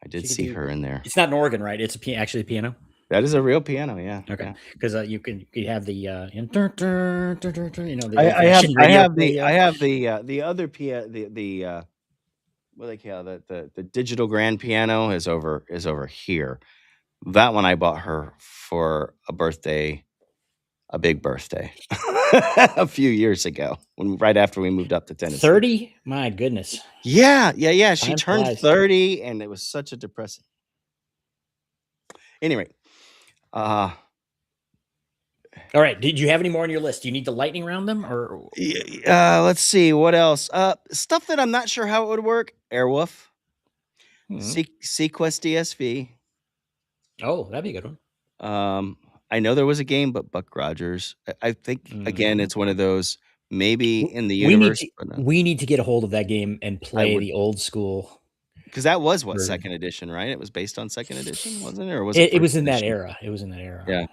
I did see her in there. It's not an organ, right? It's actually a piano. That is a real piano, yeah. Okay, because you have the you know. I have the other piano. The what do they call the digital grand piano is over here. That one I bought her for a big birthday, a few years ago, right after we moved up to Tennessee. 30? My goodness. Yeah. She turned 30, and it was such a depressing. Anyway, all right. Did you have any more on your list? Do you need to lightning round them, or let's see what else? Stuff that I'm not sure how it would work. Airwolf, Sequest DSV. Oh, that'd be a good one. I know there was a game, but Buck Rogers. I think again, it's one of those maybe in the universe. We need to get a hold of that game and play the old school. Because that was what second edition, right? It was based on second edition, wasn't it? Or was it was in that era? It was in that era. Yeah.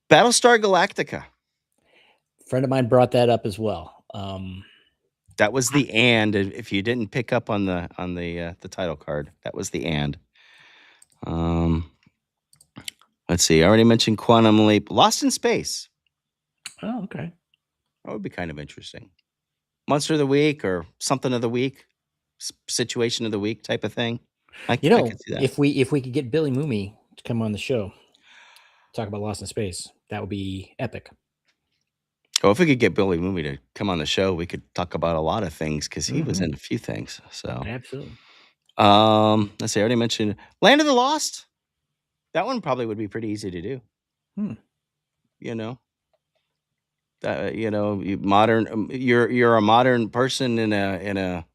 Battlestar Galactica. A friend of mine brought that up as well. That was the and. If you didn't pick up on the title card, that was the and. Let's see. I already mentioned Quantum Leap. Lost in Space. Oh, okay. That would be kind of interesting. Monster of the Week or something of the week, situation of the week type of thing. I could see that. If we could get Billy Mooney to come on the show, talk about Lost in Space, that would be epic. Oh, if we could get Billy Mooney to come on the show, we could talk about a lot of things because he was in a few things. So absolutely. Let's see. I already mentioned Land of the Lost. That one probably would be pretty easy to do. Modern. You're a modern person in a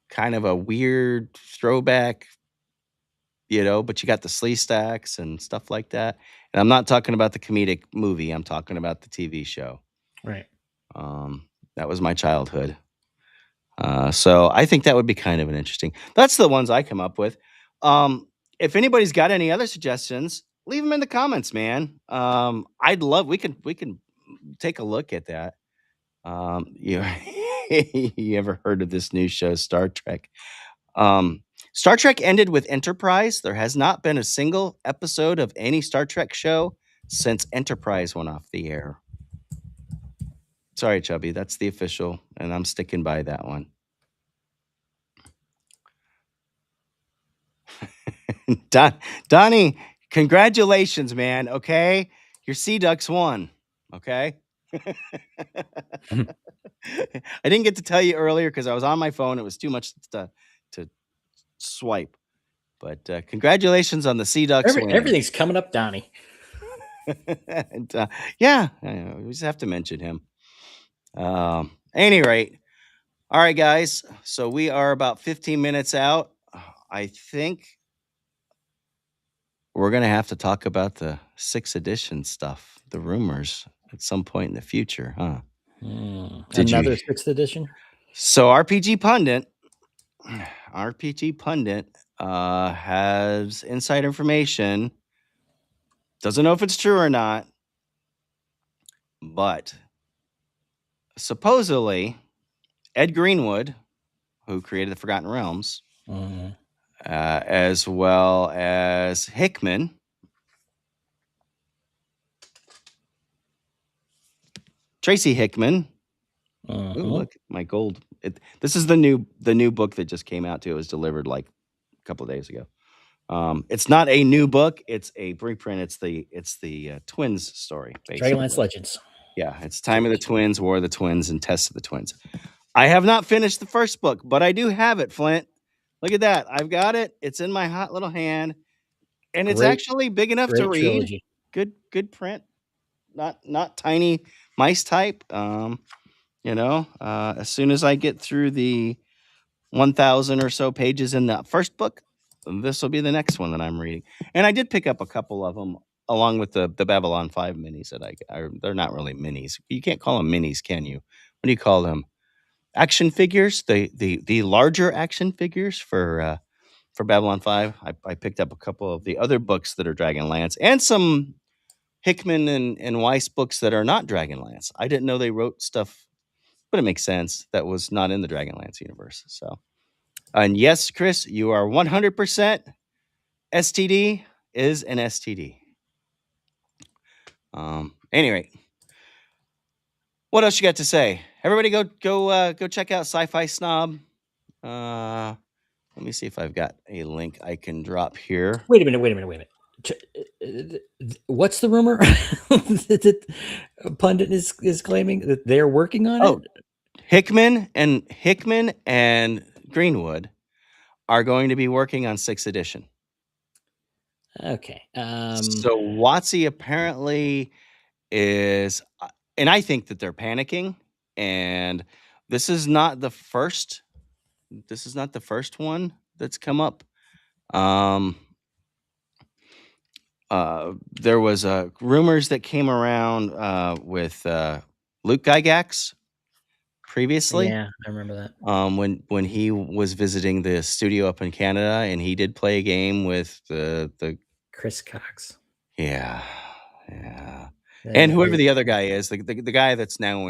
kind of a weird throwback. But you got the slee stacks and stuff like that. And I'm not talking about the comedic movie. I'm talking about the TV show. Right. That was my childhood. So I think that would be kind of an interesting. That's the ones I come up with. If anybody's got any other suggestions, leave them in the comments, man. I'd love. We can take a look at that. You ever heard of this new show, Star Trek? Star Trek ended with Enterprise. There has not been a single episode of any Star Trek show since Enterprise went off the air. Sorry, Chubby. That's the official, and I'm sticking by that one. Donnie, congratulations, man. Okay, your Sea Ducks won. Okay. I didn't get to tell you earlier because I was on my phone. It was too much to swipe. But congratulations on the Sea Ducks. Everything's coming up, Donnie. And, we just have to mention him. Any rate, all right, guys. So we are about 15 minutes out. I think we're going to have to talk about the 6th edition stuff, the rumors at some point in the future, huh? Another 6th edition? So RPG Pundit has inside information. Doesn't know if it's true or not, but supposedly Ed Greenwood, who created the Forgotten Realms, as well as Hickman, Tracy Hickman, look, my gold. This is the new book that just came out too. It was delivered like a couple of days ago. It's not a new book. It's a reprint. It's the twins story, basically. Dragonlance Legends. Yeah, it's Time of the Twins, War of the Twins, and Test of the Twins. I have not finished the first book, but I do have it, Flint. Look at that. I've got it. It's in my hot little hand. And it's Great- actually big enough to Great read. trilogy. Good print. Not tiny mice type. As soon as I get through the 1,000 or so pages in that first book, this will be the next one that I'm reading. And I did pick up a couple of them along with the Babylon 5 minis that they're not really minis. You can't call them minis, can you? What do you call them? Action figures, the larger action figures for Babylon 5. I picked up a couple of the other books that are Dragonlance and some Hickman and Weiss books that are not Dragonlance. I didn't know they wrote stuff, but it makes sense that was not in the Dragonlance universe. So, and yes, Chris, you are 100%. STD is an STD. Anyway, what else you got to say? Everybody, go check out Sci-Fi Snob. Let me see if I've got a link I can drop here. Wait a minute. What's the rumor that Pundit is claiming that they're working on it? Hickman and Greenwood are going to be working on 6th edition. Okay. So WotC apparently is, and I think that they're panicking. And this is not the first one that's come up. There was rumors that came around with Luke Gygax previously. Yeah, I remember that. When he was visiting the studio up in Canada, and he did play a game with the Chris Cox. Yeah. And whoever the other guy is, the guy that's now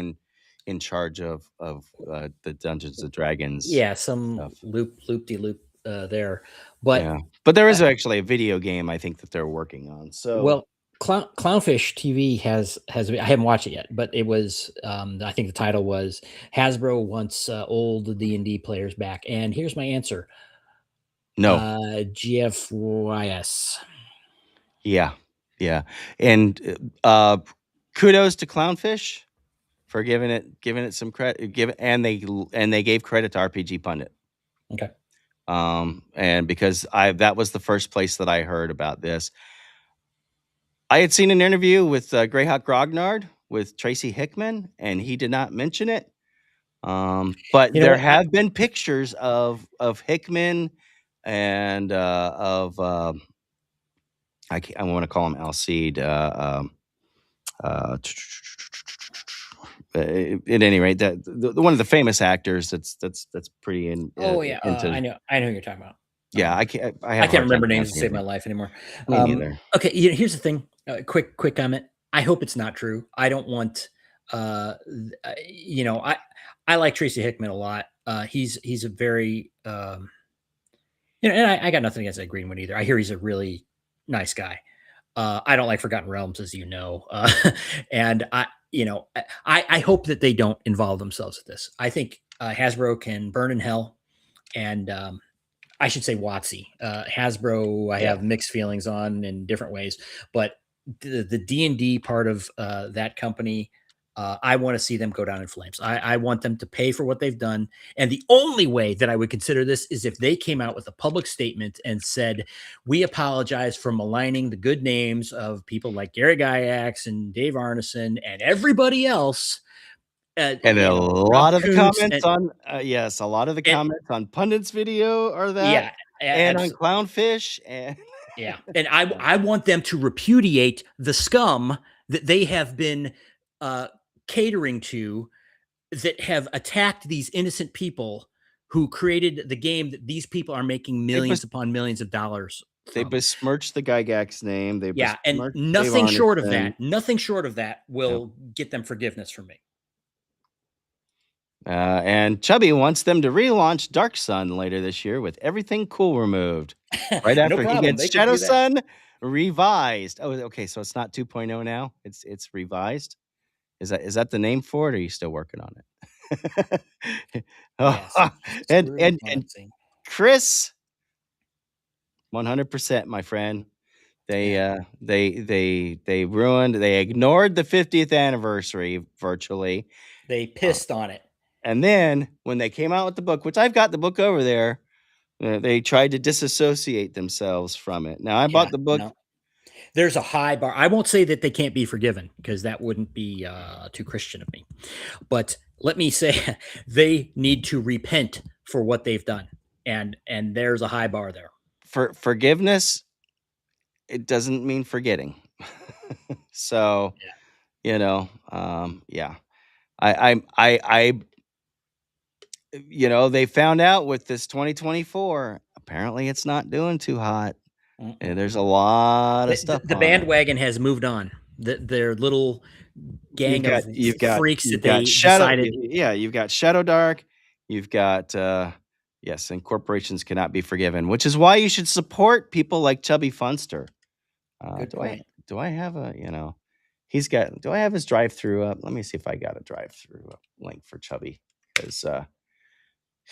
in charge of the Dungeons and Dragons. Yeah, some loop-de-loop there. But yeah. But there is actually a video game I think that they're working on. So well, Clownfish TV has I haven't watched it yet, but it was I think the title was Hasbro wants old D&D players back. And here's my answer. No. GFYS. Yeah. And kudos to Clownfish for giving it some credit. And they gave credit to RPG Pundit. Okay. And because that was the first place that I heard about this. I had seen an interview with Greyhawk Grognard with Tracy Hickman, and he did not mention it. But there have been pictures of Hickman and of I want to call him Alcide. At any rate, that one of the famous actors that's pretty in. I know who you're talking about. Yeah, I can't remember names to save my life anymore. Me neither. Okay, here's the thing. Quick comment. I hope it's not true. I don't want. I like Tracy Hickman a lot. He's a very and I got nothing against Ed Greenwood either. I hear he's a really nice guy. I don't like Forgotten Realms, as you know, and I hope that they don't involve themselves with this. I think Hasbro can burn in hell, and I should say WotC. Hasbro, I have mixed feelings on in different ways, but the D&D part of that company, I want to see them go down in flames. I want them to pay for what they've done. And the only way that I would consider this is if they came out with a public statement and said, we apologize for maligning the good names of people like Gary Gygax and Dave Arneson and everybody else. And a lot of the comments on Pundit's video are that. And on Clownfish. And and I want them to repudiate the scum that they have been catering to, that have attacked these innocent people who created the game that these people are making millions upon millions of dollars from. They besmirched the Gygax name. And nothing short of that will get them forgiveness from me. And Chubby wants them to relaunch Dark Sun later this year with everything cool removed. Right after he gets Shadow Sun revised. Oh, okay. So it's not 2.0 now. It's revised. Is that the name for it, or are you still working on it? Yes, and screw and and boxing. Chris, 100%, my friend. They Yeah. they ruined. They ignored the 50th anniversary virtually, They uh, pissed on it. and then when they came out with the book, which I've got the book over there, they tried to disassociate themselves from it. Now I Yeah, bought the book. no. There's a high bar. I won't say that they can't be forgiven because that wouldn't be too Christian of me. But let me say they need to repent for what they've done. And there's a high bar there. For forgiveness, it doesn't mean forgetting. So, yeah. I they found out with this 2024, apparently it's not doing too hot. And there's a lot of stuff The on it. bandwagon has moved on. Their little gang of freaks that they Shadow, decided. yeah, you've got Shadow Dark, you've got yes, and corporations cannot be forgiven, which is why you should support people like Chubby Funster. Good point. Do I have a, do I have his drive-through up? Let me see if I got a drive-through link for Chubby, because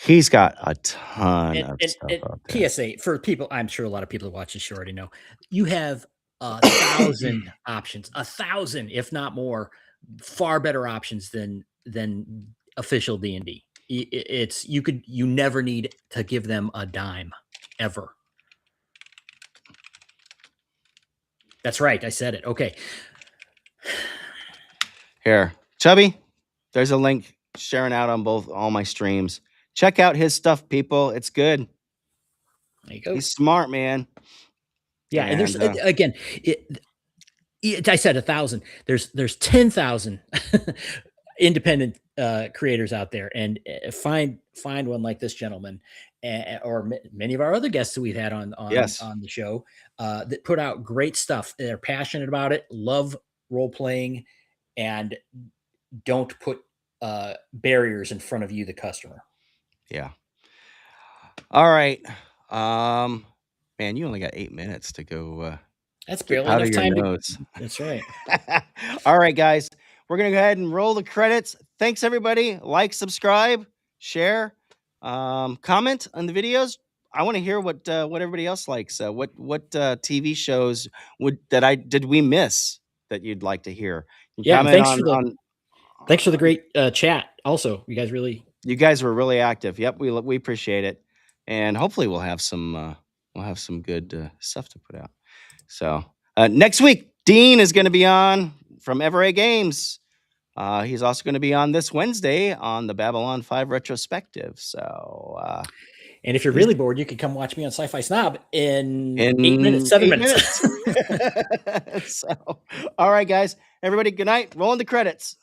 he's got a ton of stuff out there. PSA for people, I'm sure a lot of people who watch this show already know, you have 1,000 options, 1,000, if not more, far better options than official D&D. It's you never need to give them a dime ever. That's right. I said it. Okay. Here, Chubby, there's a link sharing out on all my streams. Check out his stuff, people. It's good. There you go. He's smart, man. Yeah, and there's again, I said 1,000. There's 10,000 independent creators out there, and find one like this gentleman, or many of our other guests that we've had on the show that put out great stuff. They're passionate about it, love role playing, and don't put barriers in front of you, the customer. Yeah. All right. Man, you only got 8 minutes to go. That's barely enough time notes. That's right. All right, guys. We're going to go ahead and roll the credits. Thanks, everybody. Like, subscribe, share, comment on the videos. I want to hear what everybody else likes. What TV shows did we miss that you'd like to hear? Yeah, thanks for the great chat. Also, you guys were really active. Yep, we appreciate it, and hopefully we'll have some good stuff to put out. So next week, Dean is going to be on from Everett Games. He's also going to be on this Wednesday on the Babylon 5 retrospective. So, and if you're really bored, you can come watch me on Sci-Fi Snob in 8 minutes, 7 minutes. So, all right, guys, everybody, good night. Rolling the credits.